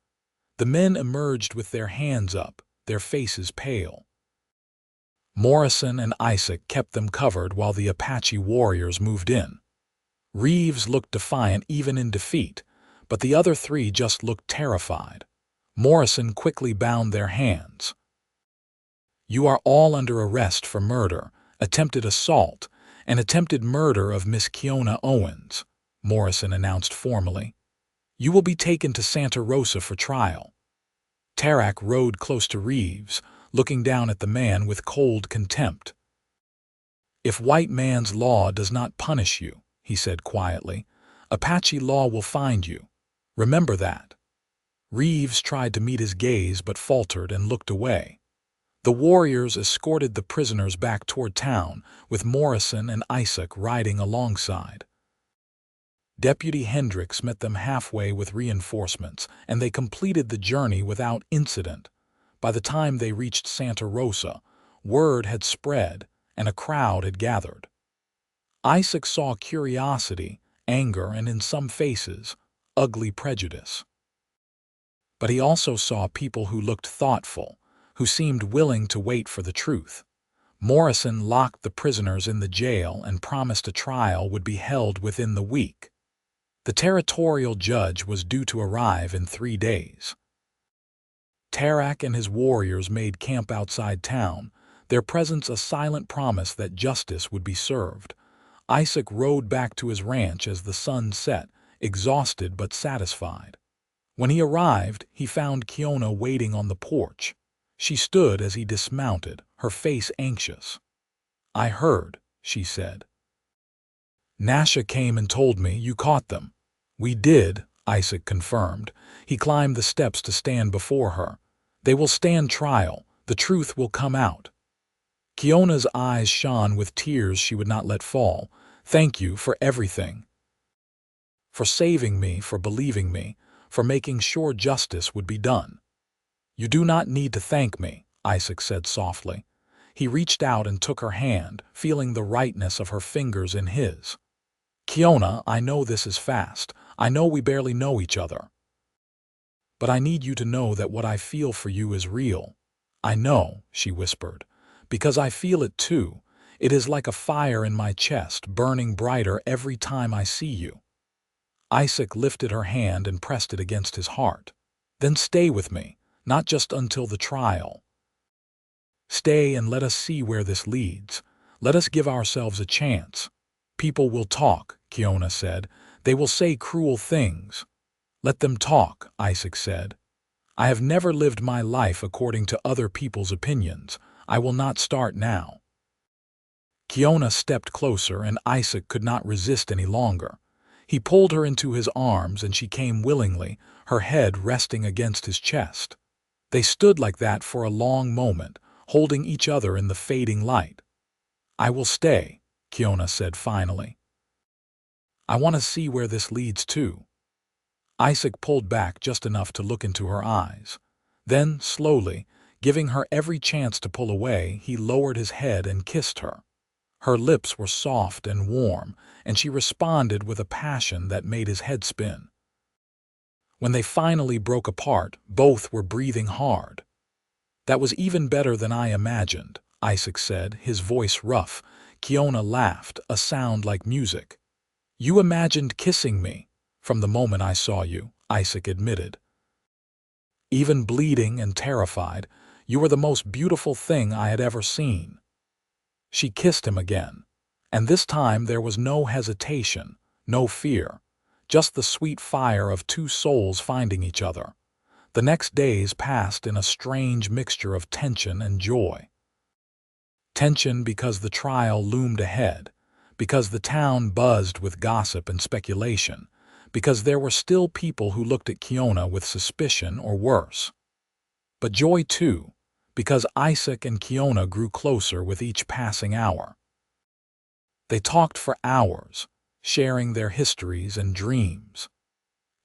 The men emerged with their hands up, their faces pale. Morrison and Isaac kept them covered while the Apache warriors moved in. Reeves looked defiant even in defeat, but the other 3 just looked terrified. Morrison quickly bound their hands. "You are all under arrest for murder, attempted assault, and attempted murder of Miss Kiona Owens," Morrison announced formally. "You will be taken to Santa Rosa for trial." Tarak rode close to Reeves, looking down at the man with cold contempt. "If white man's law does not punish you," he said quietly, "Apache law will find you. Remember that." Reeves tried to meet his gaze but faltered and looked away. The warriors escorted the prisoners back toward town, with Morrison and Isaac riding alongside. Deputy Hendricks met them halfway with reinforcements, and they completed the journey without incident. By the time they reached Santa Rosa, word had spread. and a crowd had gathered. Isaac saw curiosity, anger, and in some faces, ugly prejudice. But he also saw people who looked thoughtful, who seemed willing to wait for the truth. Morrison locked the prisoners in the jail and promised a trial would be held within the week. The territorial judge was due to arrive in 3 days. Tarak and his warriors made camp outside town, their presence a silent promise that justice would be served. Isaac rode back to his ranch as the sun set, exhausted but satisfied. When he arrived, he found Kiona waiting on the porch. She stood as he dismounted, her face anxious. "I heard," she said. "Nasha came and told me you caught them." "We did," Isaac confirmed. He climbed the steps to stand before her. "They will stand trial. The truth will come out." Kiona's eyes shone with tears she would not let fall. "Thank you for everything. For saving me, for believing me, for making sure justice would be done." "You do not need to thank me," Isaac said softly. He reached out and took her hand, feeling the rightness of her fingers in his. "Kiona, I know this is fast. I know we barely know each other. But I need you to know that what I feel for you is real." "I know," she whispered, "because I feel it too. It is like a fire in my chest, burning brighter every time I see you." Isaac lifted her hand and pressed it against his heart. "Then stay with me, not just until the trial. Stay and let us see where this leads. Let us give ourselves a chance. People will talk," Kiona said. "They will say cruel things." "Let them talk," Isaac said. "I have never lived my life according to other people's opinions. I will not start now." Kiona stepped closer, and Isaac could not resist any longer. He pulled her into his arms, and she came willingly, her head resting against his chest. They stood like that for a long moment, holding each other in the fading light. "I will stay," Kiona said finally. "I want to see where this leads to." Isaac pulled back just enough to look into her eyes. Then, slowly, giving her every chance to pull away, he lowered his head and kissed her. Her lips were soft and warm, and she responded with a passion that made his head spin. When they finally broke apart, both were breathing hard. "That was even better than I imagined," Isaac said, his voice rough. Kiona laughed, a sound like music. "You imagined kissing me from the moment I saw you," Isaac admitted. "Even bleeding and terrified, you were the most beautiful thing I had ever seen." She kissed him again, and this time there was no hesitation, no fear, just the sweet fire of two souls finding each other. The next days passed in a strange mixture of tension and joy. Tension because the trial loomed ahead, because the town buzzed with gossip and speculation, because there were still people who looked at Kiona with suspicion or worse. But joy too, because Isaac and Kiona grew closer with each passing hour. They talked for hours, sharing their histories and dreams.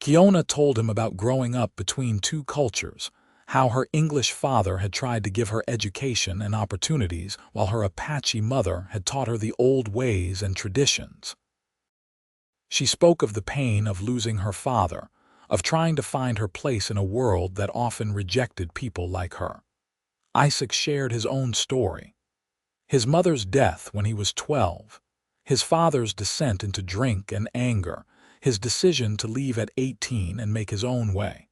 Kiona told him about growing up between two cultures, how her English father had tried to give her education and opportunities while her Apache mother had taught her the old ways and traditions. She spoke of the pain of losing her father, of trying to find her place in a world that often rejected people like her. Isaac shared his own story. His mother's death when he was 12, his father's descent into drink and anger, his decision to leave at 18 and make his own way.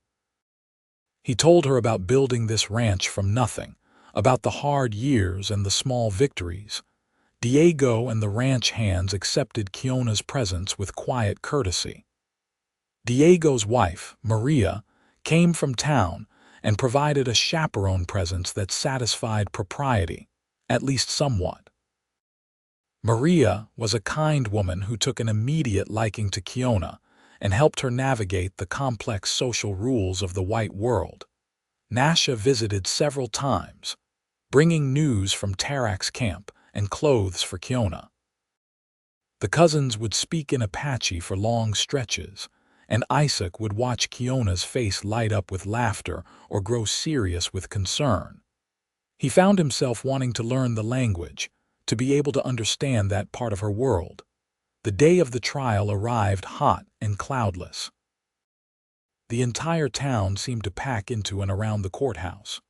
He told her about building this ranch from nothing, about the hard years and the small victories. Diego and the ranch hands accepted Kiona's presence with quiet courtesy. Diego's wife, Maria, came from town and provided a chaperone presence that satisfied propriety, at least somewhat. Maria was a kind woman who took an immediate liking to Kiona and helped her navigate the complex social rules of the white world. Nasha visited several times, bringing news from Tarak's camp and clothes for Kiona. The cousins would speak in Apache for long stretches, and Isaac would watch Kiona's face light up with laughter or grow serious with concern. He found himself wanting to learn the language, to be able to understand that part of her world. The day of the trial arrived hot and cloudless. The entire town seemed to pack into and around the courthouse.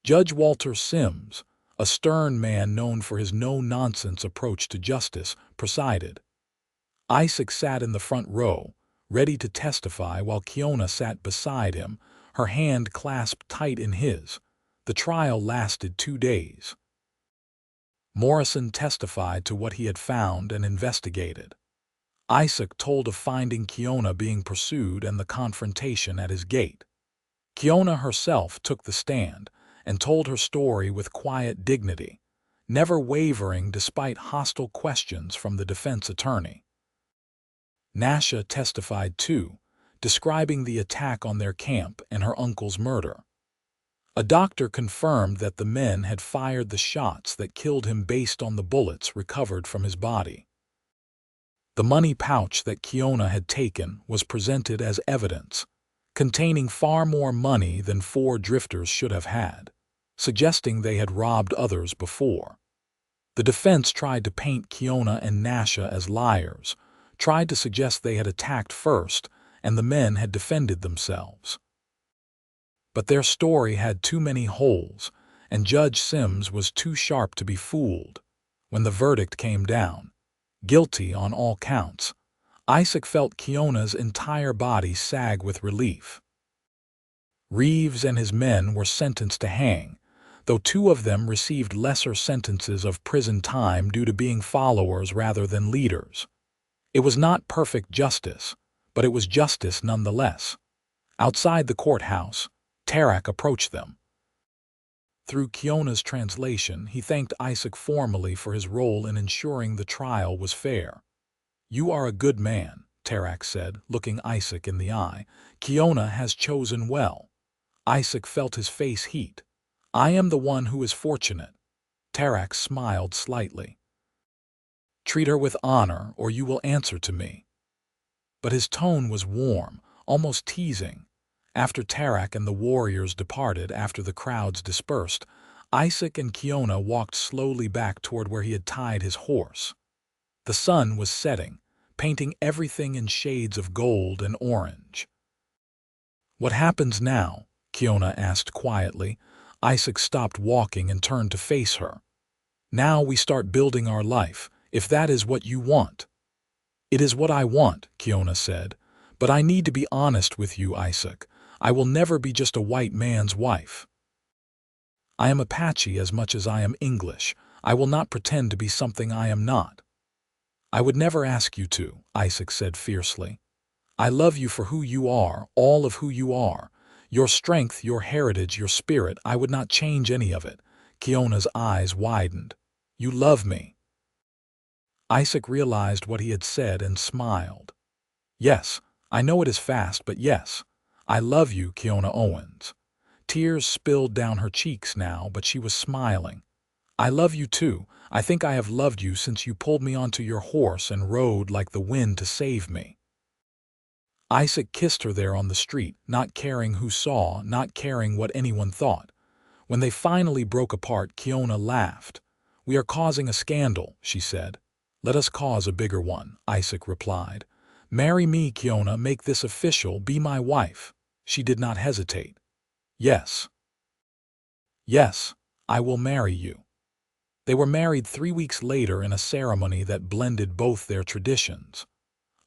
Judge Walter Sims, a stern man known for his no-nonsense approach to justice, presided. Isaac sat in the front row, ready to testify, while Kiona sat beside him, her hand clasped tight in his. The trial lasted 2 days. Morrison testified to what he had found and investigated. Isaac told of finding Kiona being pursued and the confrontation at his gate. Kiona herself took the stand and told her story with quiet dignity, never wavering despite hostile questions from the defense attorney. Nasha testified too, describing the attack on their camp and her uncle's murder. A doctor confirmed that the men had fired the shots that killed him based on the bullets recovered from his body. The money pouch that Kiona had taken was presented as evidence, containing far more money than 4 drifters should have had, suggesting they had robbed others before. The defense tried to paint Kiona and Nasha as liars, tried to suggest they had attacked first and the men had defended themselves. But their story had too many holes, and Judge Sims was too sharp to be fooled. When the verdict came down, guilty on all counts, Isaac felt Kiona's entire body sag with relief. Reeves and his men were sentenced to hang, though 2 of them received lesser sentences of prison time due to being followers rather than leaders. It was not perfect justice, but it was justice nonetheless. Outside the courthouse, Tarak approached them. Through Kiona's translation, he thanked Isaac formally for his role in ensuring the trial was fair. "You are a good man," Tarak said, looking Isaac in the eye. "Kiona has chosen well." Isaac felt his face heat. "I am the one who is fortunate." Tarak smiled slightly. "Treat her with honor, or you will answer to me." But his tone was warm, almost teasing. After Tarak and the warriors departed after the crowds dispersed, Isaac and Kiona walked slowly back toward where he had tied his horse. The sun was setting, painting everything in shades of gold and orange. "What happens now?" Kiona asked quietly. Isaac stopped walking and turned to face her. "Now we start building our life, if that is what you want." "It is what I want," Kiona said. "But I need to be honest with you, Isaac. I will never be just a white man's wife. I am Apache as much as I am English. I will not pretend to be something I am not." "I would never ask you to," Isaac said fiercely. "I love you for who you are, all of who you are. Your strength, your heritage, your spirit, I would not change any of it." Kiona's eyes widened. "You love me." Isaac realized what he had said and smiled. "Yes, I know it is fast, but yes. I love you, Kiona Owens." Tears spilled down her cheeks now, but she was smiling. "I love you too. I think I have loved you since you pulled me onto your horse and rode like the wind to save me." Isaac kissed her there on the street, not caring who saw, not caring what anyone thought. When they finally broke apart, Kiona laughed. "We are causing a scandal," she said. "Let us cause a bigger one," Isaac replied. "Marry me, Kiona, make this official, be my wife." She did not hesitate. "Yes. Yes, I will marry you." They were married 3 weeks later in a ceremony that blended both their traditions.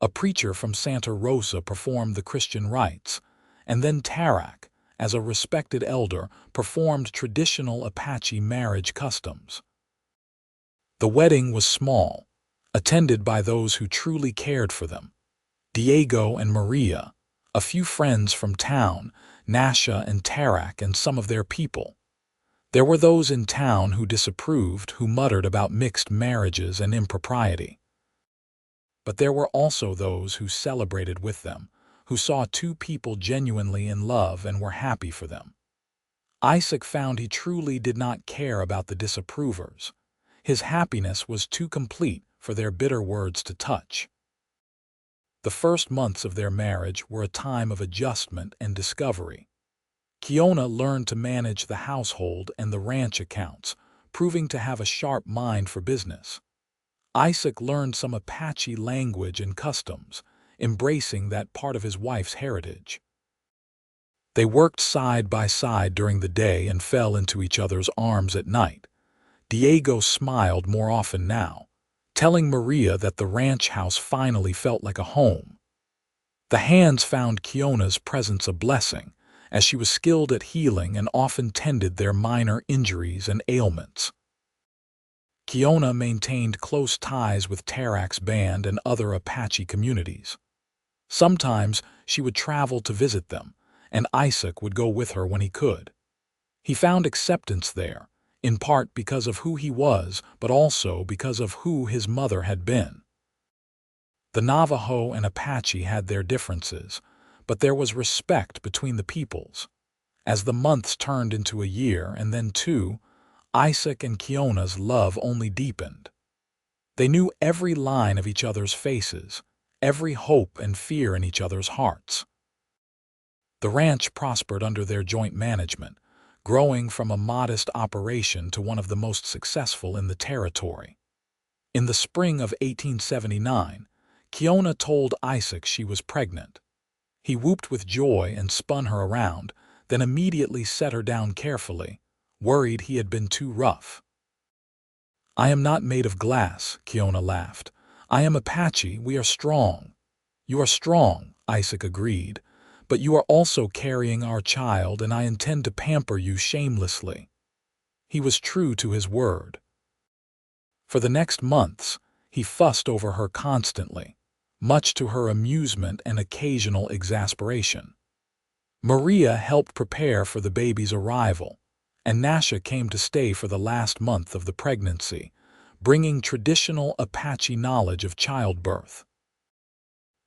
A preacher from Santa Rosa performed the Christian rites, and then Tarak, as a respected elder, performed traditional Apache marriage customs. The wedding was small, attended by those who truly cared for them. Diego and Maria, a few friends from town, Nasha and Tarak, and some of their people. There were those in town who disapproved, who muttered about mixed marriages and impropriety. But there were also those who celebrated with them, who saw 2 people genuinely in love and were happy for them. Isaac found he truly did not care about the disapprovers. His happiness was too complete for their bitter words to touch. The first months of their marriage were a time of adjustment and discovery. Kiona learned to manage the household and the ranch accounts, proving to have a sharp mind for business. Isaac learned some Apache language and customs, embracing that part of his wife's heritage. They worked side by side during the day and fell into each other's arms at night. Diego smiled more often now, telling Maria that the ranch house finally felt like a home. The hands found Kiona's presence a blessing, as she was skilled at healing and often tended their minor injuries and ailments. Kiona maintained close ties with Tarak's band and other Apache communities. Sometimes she would travel to visit them, and Isaac would go with her when he could. He found acceptance there, in part because of who he was, but also because of who his mother had been. The Navajo and Apache had their differences, but there was respect between the peoples. As the months turned into a year and then two, Isaac and Kiona's love only deepened. They knew every line of each other's faces, every hope and fear in each other's hearts. The ranch prospered under their joint management, growing from a modest operation to one of the most successful in the territory. In the spring of 1879, Kiona told Isaac she was pregnant. He whooped with joy and spun her around, then immediately set her down carefully, worried he had been too rough. "I am not made of glass," Kiona laughed. "I am Apache. We are strong." "You are strong," Isaac agreed, "but you are also carrying our child, and I intend to pamper you shamelessly." He was true to his word. For the next months, he fussed over her constantly, much to her amusement and occasional exasperation. Maria helped prepare for the baby's arrival, and Nasha came to stay for the last month of the pregnancy, bringing traditional Apache knowledge of childbirth.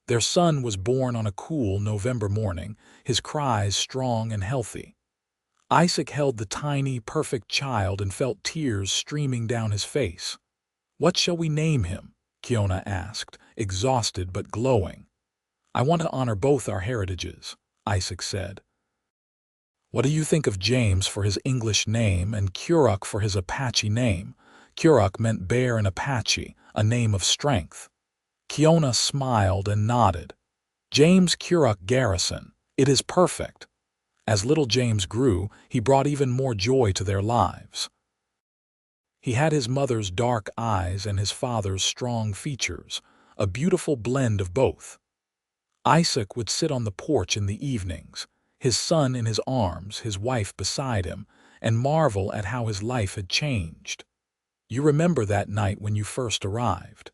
Their son was born on a cool November morning, his cries strong and healthy. Isaac held the tiny, perfect child and felt tears streaming down his face. "What shall we name him?" Kiona asked, exhausted but glowing. "I want to honor both our heritages," Isaac said. "What do you think of James for his English name and Kuruk for his Apache name?" Kuruk meant bear in Apache, a name of strength. Kiona smiled and nodded. "James Kuruk Garrison. It is perfect." As little James grew, he brought even more joy to their lives. He had his mother's dark eyes and his father's strong features, a beautiful blend of both. Isaac would sit on the porch in the evenings, his son in his arms, his wife beside him, and marvel at how his life had changed. "You remember that night when you first arrived?"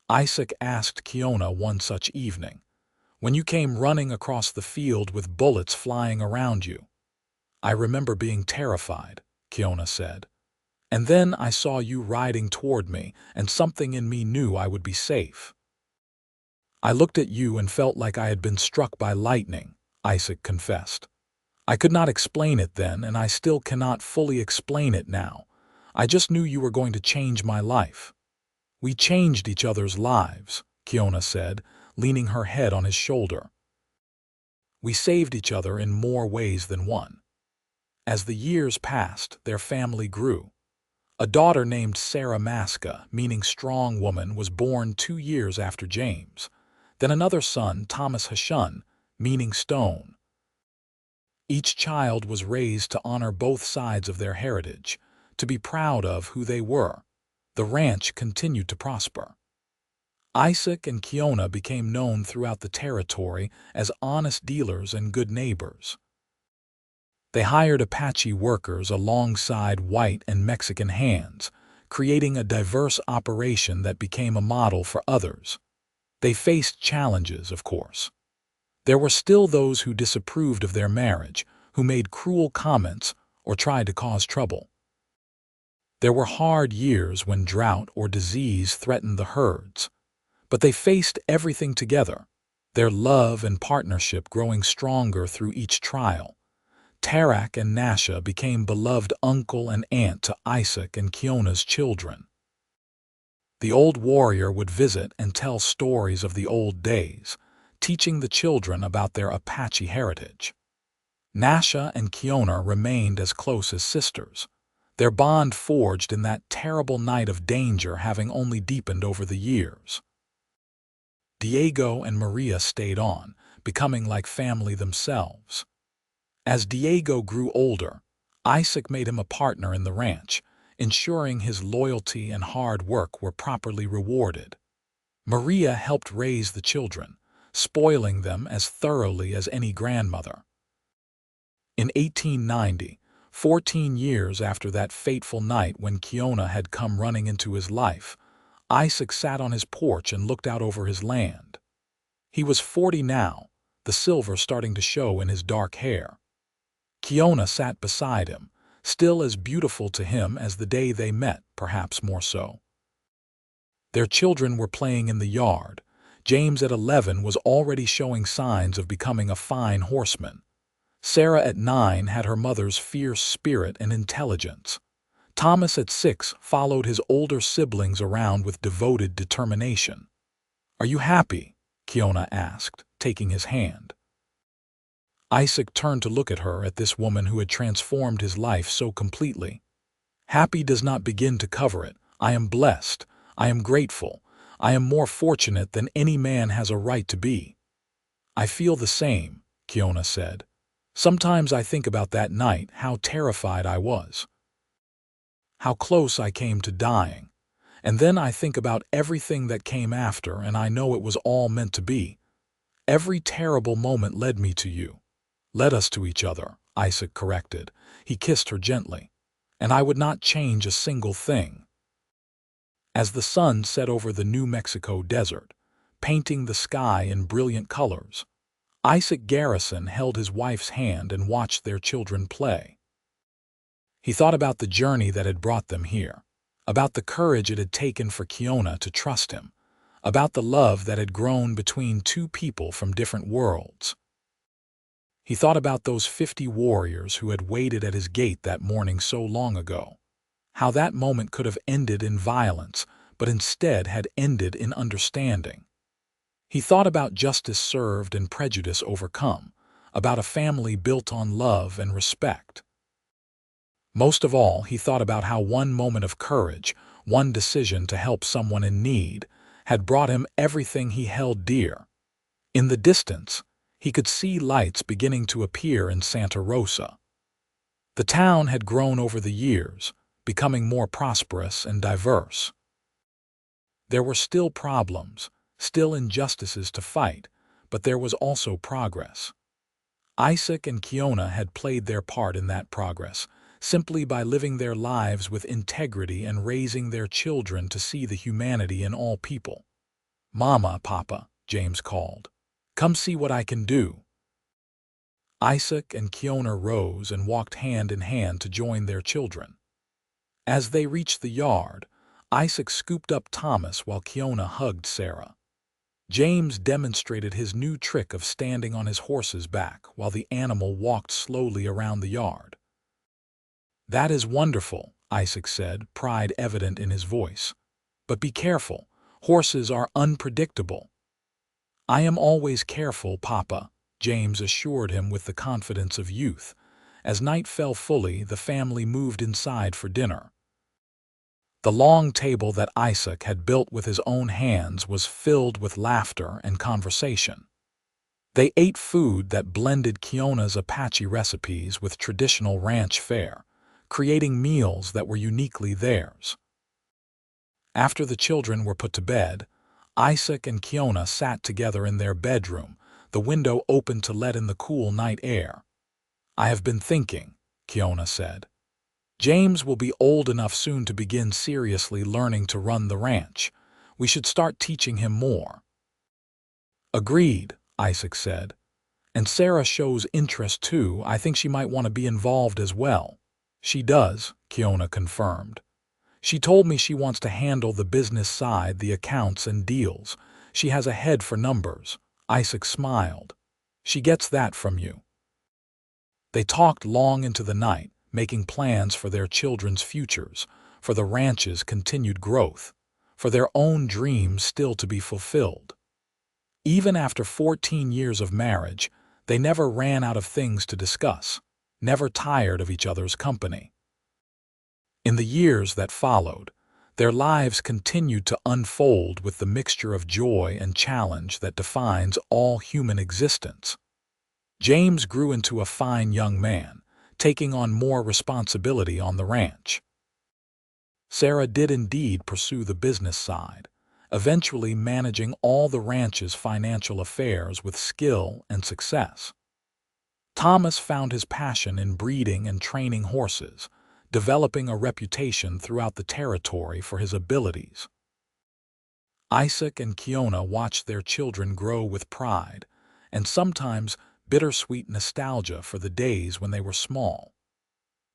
Isaac asked Kiona one such evening. "When you came running across the field with bullets flying around you." "I remember being terrified," Kiona said. "And then I saw you riding toward me, and something in me knew I would be safe." "I looked at you and felt like I had been struck by lightning," Isaac confessed. "I could not explain it then, and I still cannot fully explain it now. I just knew you were going to change my life." "We changed each other's lives," Kiona said, leaning her head on his shoulder. "We saved each other in more ways than one." As the years passed, their family grew. A daughter named Sarah Maska, meaning strong woman, was born 2 years after James. Then another son, Thomas Hashun, meaning stone. Each child was raised to honor both sides of their heritage, to be proud of who they were. The ranch continued to prosper. Isaac and Kiona became known throughout the territory as honest dealers and good neighbors. They hired Apache workers alongside white and Mexican hands, creating a diverse operation that became a model for others. They faced challenges, of course. There were still those who disapproved of their marriage, who made cruel comments or tried to cause trouble. There were hard years when drought or disease threatened the herds. But they faced everything together, their love and partnership growing stronger through each trial. Tarak and Nasha became beloved uncle and aunt to Isaac and Kiona's children. The old warrior would visit and tell stories of the old days, teaching the children about their Apache heritage. Nasha and Kiona remained as close as sisters. their bond forged in that terrible night of danger having only deepened over the years. Diego and Maria stayed on, becoming like family themselves. As Diego grew older, Isaac made him a partner in the ranch, ensuring his loyalty and hard work were properly rewarded. Maria helped raise the children, spoiling them as thoroughly as any grandmother. In 1890, 14 years after that fateful night when Kiona had come running into his life, Isaac sat on his porch and looked out over his land. He was 40 now, the silver starting to show in his dark hair. Kiona sat beside him, still as beautiful to him as the day they met, perhaps more so. Their children were playing in the yard. James at 11 was already showing signs of becoming a fine horseman. Sarah at 9 had her mother's fierce spirit and intelligence. Thomas at 6 followed his older siblings around with devoted determination. "Are you happy?" Kiona asked, taking his hand. Isaac turned to look at her, at this woman who had transformed his life so completely. "Happy does not begin to cover it. I am blessed. I am grateful. I am more fortunate than any man has a right to be." "I feel the same," Kiona said. "Sometimes I think about that night, how terrified I was, how close I came to dying. And then I think about everything that came after, and I know it was all meant to be. Every terrible moment led me to you." "Led us to each other," Isaac corrected. He kissed her gently. "And I would not change a single thing." As the sun set over the New Mexico desert, painting the sky in brilliant colors, Isaac Garrison held his wife's hand and watched their children play. He thought about the journey that had brought them here, about the courage it had taken for Kiona to trust him, about the love that had grown between two people from different worlds. He thought about those 50 warriors who had waited at his gate that morning so long ago, how that moment could have ended in violence, but instead had ended in understanding. He thought about justice served and prejudice overcome, about a family built on love and respect. Most of all, he thought about how one moment of courage, one decision to help someone in need, had brought him everything he held dear. In the distance, he could see lights beginning to appear in Santa Rosa. The town had grown over the years, becoming more prosperous and diverse. There were still problems, still injustices to fight, but there was also progress. Isaac and Kiona had played their part in that progress, simply by living their lives with integrity and raising their children to see the humanity in all people. "Mama, Papa," James called. "Come see what I can do." Isaac and Kiona rose and walked hand in hand to join their children. As they reached the yard, Isaac scooped up Thomas while Kiona hugged Sarah. James demonstrated his new trick of standing on his horse's back while the animal walked slowly around the yard. "That is wonderful," Isaac said, pride evident in his voice. "But be careful. Horses are unpredictable." "I am always careful, Papa," James assured him with the confidence of youth. As night fell fully, the family moved inside for dinner. The long table that Isaac had built with his own hands was filled with laughter and conversation. They ate food that blended Kiona's Apache recipes with traditional ranch fare, creating meals that were uniquely theirs. After the children were put to bed, Isaac and Kiona sat together in their bedroom, the window open to let in the cool night air. "I have been thinking," Kiona said. "James will be old enough soon to begin seriously learning to run the ranch. We should start teaching him more." "Agreed," Isaac said. "And Sarah shows interest too. I think she might want to be involved as well." "She does," Kiona confirmed. "She told me she wants to handle the business side, the accounts and deals. She has a head for numbers." Isaac smiled. "She gets that from you." They talked long into the night, making plans for their children's futures, for the ranch's continued growth, for their own dreams still to be fulfilled. Even after 14 years of marriage, they never ran out of things to discuss, never tired of each other's company. the years that followed, their lives continued to unfold with the mixture of joy and challenge that defines all human existence. James grew into a fine young man, taking on more responsibility on the ranch. Sarah did indeed pursue the business side, eventually managing all the ranch's financial affairs with skill and success. Thomas found his passion in breeding and training horses, developing a reputation throughout the territory for his abilities. Isaac and Kiona watched their children grow with pride, and sometimes bittersweet nostalgia for the days when they were small.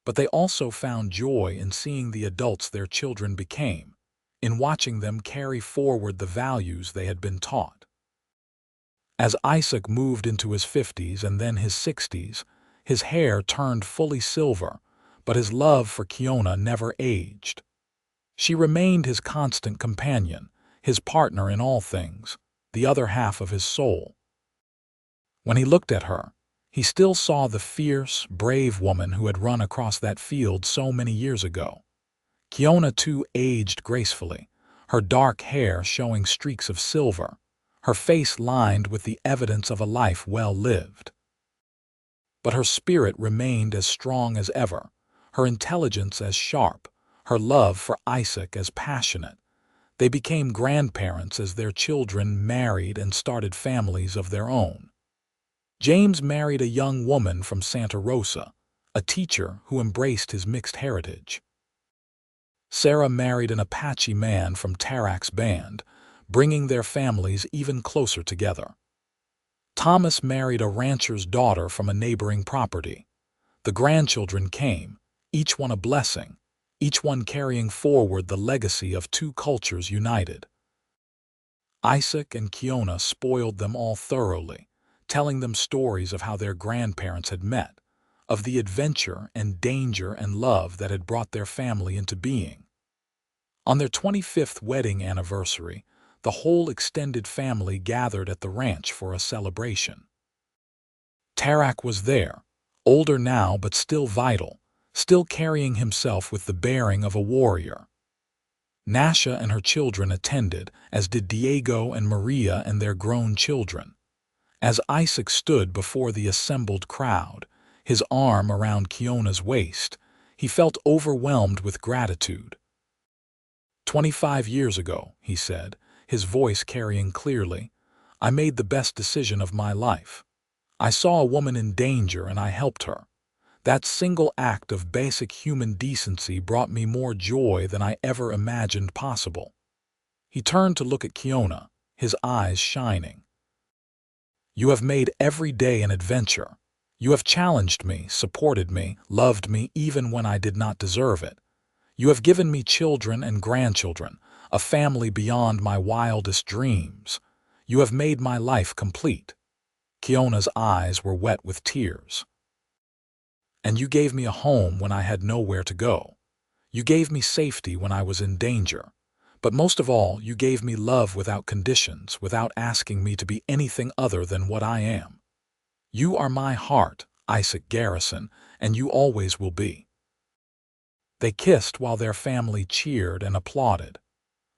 But they also found joy in seeing the adults their children became, in watching them carry forward the values they had been taught. As Isaac moved into his 50s and then his 60s, his hair turned fully silver, but his love for Kiona never aged. She remained his constant companion, his partner in all things, the other half of his soul. When he looked at her, he still saw the fierce, brave woman who had run across that field so many years ago. Kiona, too, aged gracefully, her dark hair showing streaks of silver, her face lined with the evidence of a life well lived. But her spirit remained as strong as ever, her intelligence as sharp, her love for Isaac as passionate. They became grandparents as their children married and started families of their own. James married a young woman from Santa Rosa, a teacher who embraced his mixed heritage. Sarah married an Apache man from Tarak's band, bringing their families even closer together. Thomas married a rancher's daughter from a neighboring property. The grandchildren came, each one a blessing, each one carrying forward the legacy of two cultures united. Isaac and Kiona spoiled them all thoroughly, telling them stories of how their grandparents had met, of the adventure and danger and love that had brought their family into being. On their 25th wedding anniversary, the whole extended family gathered at the ranch for a celebration. Tarak was there, older now but still vital, still carrying himself with the bearing of a warrior. Nasha and her children attended, as did Diego and Maria and their grown children. As Isaac stood before the assembled crowd, his arm around Kiona's waist, he felt overwhelmed with gratitude. 25 years ago, he said, his voice carrying clearly, I made the best decision of my life. I saw a woman in danger and I helped her. That single act of basic human decency brought me more joy than I ever imagined possible. He turned to look at Kiona, his eyes shining. You have made every day an adventure. You have challenged me, supported me, loved me even when I did not deserve it. You have given me children and grandchildren, a family beyond my wildest dreams. You have made my life complete. Kiona's eyes were wet with tears. And you gave me a home when I had nowhere to go. You gave me safety when I was in danger. But most of all, you gave me love without conditions, without asking me to be anything other than what I am. You are my heart, Isaac Garrison, and you always will be. They kissed while their family cheered and applauded.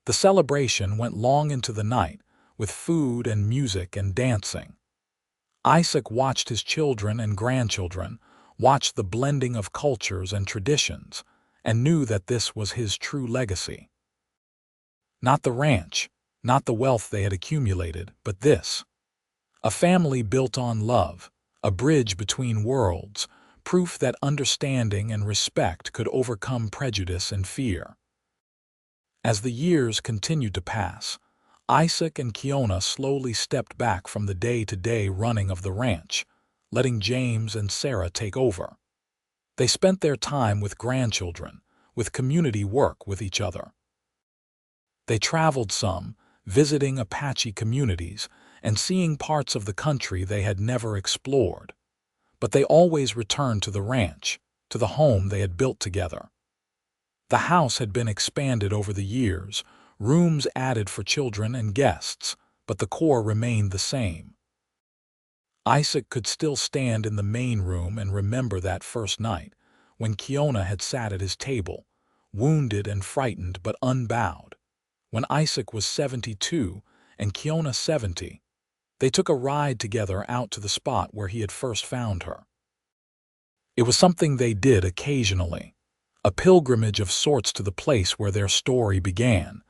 The celebration went long into the night, with food and music and dancing. Isaac watched his children and grandchildren, watched the blending of cultures and traditions, and knew that this was his true legacy. Not the ranch, not the wealth they had accumulated, but this. A family built on love, a bridge between worlds, proof that understanding and respect could overcome prejudice and fear. As the years continued to pass, Isaac and Kiona slowly stepped back from the day-to-day running of the ranch, letting James and Sarah take over. They spent their time with grandchildren, with community work with each other. They traveled some, visiting Apache communities and seeing parts of the country they had never explored. But they always returned to the ranch, to the home they had built together. The house had been expanded over the years, rooms added for children and guests, but the core remained the same. Isaac could still stand in the main room and remember that first night, when Kiona had sat at his table, wounded and frightened but unbowed. When Isaac was 72 and Kiona 70, they took a ride together out to the spot where he had first found her. It was something they did occasionally, a pilgrimage of sorts to the place where their story began.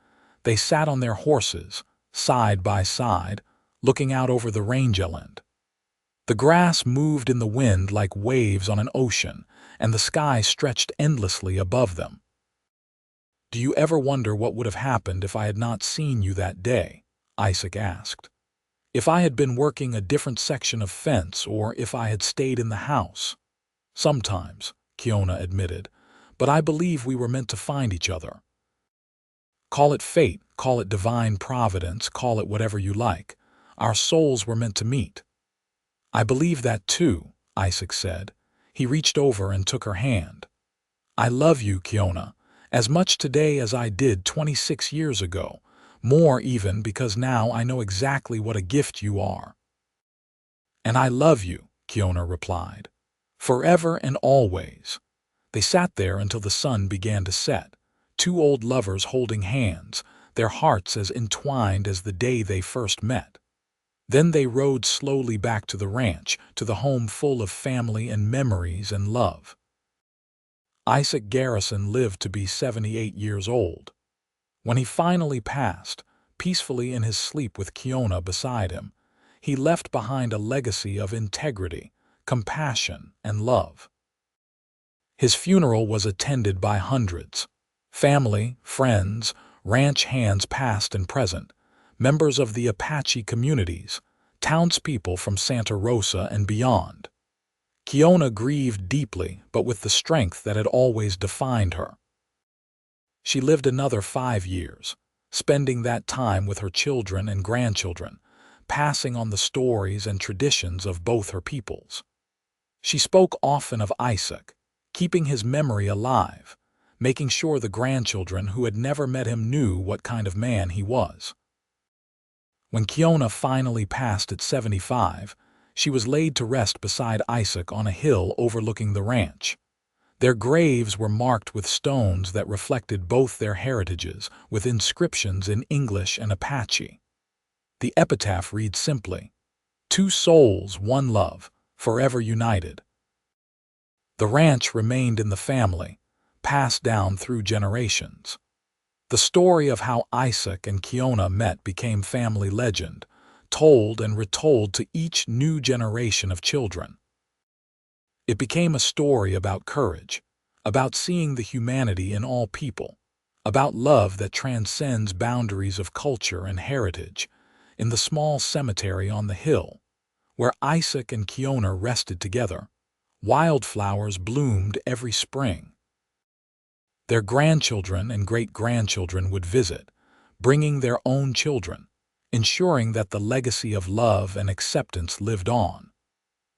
They sat on their horses, side by side, looking out over the rangeland. The grass moved in the wind like waves on an ocean, and the sky stretched endlessly above them. "Do you ever wonder what would have happened if I had not seen you that day?" Isaac asked. "If I had been working a different section of fence, or if I had stayed in the house?" "Sometimes," Kiona admitted, "but I believe we were meant to find each other. Call it fate, call it divine providence, call it whatever you like. Our souls were meant to meet." "I believe that too," Isaac said. He reached over and took her hand. "I love you, Kiona, as much today as I did 26 years ago, more even because now I know exactly what a gift you are." "And I love you," Kiona replied, "forever and always." They sat there until the sun began to set, two old lovers holding hands, their hearts as entwined as the day they first met. Then they rode slowly back to the ranch, to the home full of family and memories and love. Isaac Garrison lived to be 78 years old. When he finally passed, peacefully in his sleep with Kiona beside him, he left behind a legacy of integrity, compassion, and love. His funeral was attended by hundreds. Family, friends, ranch hands past and present, members of the Apache communities, townspeople from Santa Rosa and beyond. Kiona grieved deeply, but with the strength that had always defined her. She lived another 5 years, spending that time with her children and grandchildren, passing on the stories and traditions of both her peoples. She spoke often of Isaac, keeping his memory alive, making sure the grandchildren who had never met him knew what kind of man he was. When Kiona finally passed at 75, she was laid to rest beside Isaac on a hill overlooking the ranch. Their graves were marked with stones that reflected both their heritages, with inscriptions in English and Apache. The epitaph reads simply, "Two souls, one love, forever united." The ranch remained in the family, passed down through generations. The story of how Isaac and Kiona met became family legend, told and retold to each new generation of children. It became a story about courage, about seeing the humanity in all people, about love that transcends boundaries of culture and heritage. In the small cemetery on the hill, where Isaac and Kiona rested together, wildflowers bloomed every spring. Their grandchildren and great-grandchildren would visit, bringing their own children, ensuring that the legacy of love and acceptance lived on.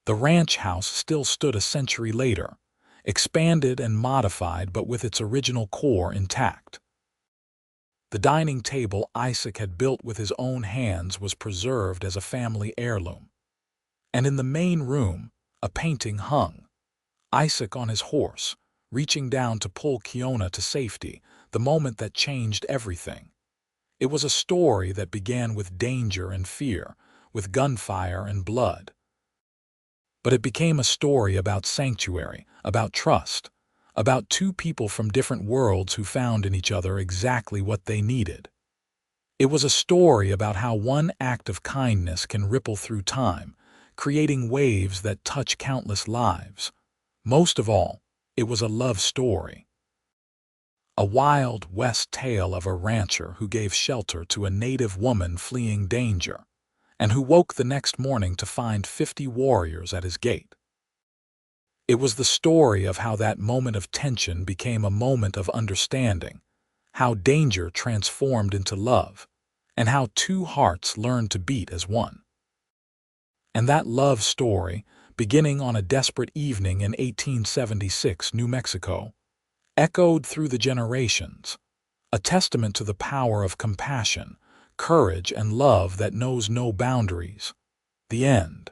The ranch house still stood a century later, expanded and modified but with its original core intact. The dining table Isaac had built with his own hands was preserved as a family heirloom. And in the main room, a painting hung, Isaac on his horse, reaching down to pull Kiona to safety, the moment that changed everything. It was a story that began with danger and fear, with gunfire and blood. But it became a story about sanctuary, about trust, about two people from different worlds who found in each other exactly what they needed. It was a story about how one act of kindness can ripple through time, creating waves that touch countless lives. Most of all, it was a love story. A Wild West tale of a rancher who gave shelter to a native woman fleeing danger, and who woke the next morning to find 50 warriors at his gate. It was the story of how that moment of tension became a moment of understanding, how danger transformed into love, and how two hearts learned to beat as one. And that love story, beginning on a desperate evening in 1876 New Mexico, echoed through the generations, a testament to the power of compassion, courage, and love that knows no boundaries. The end.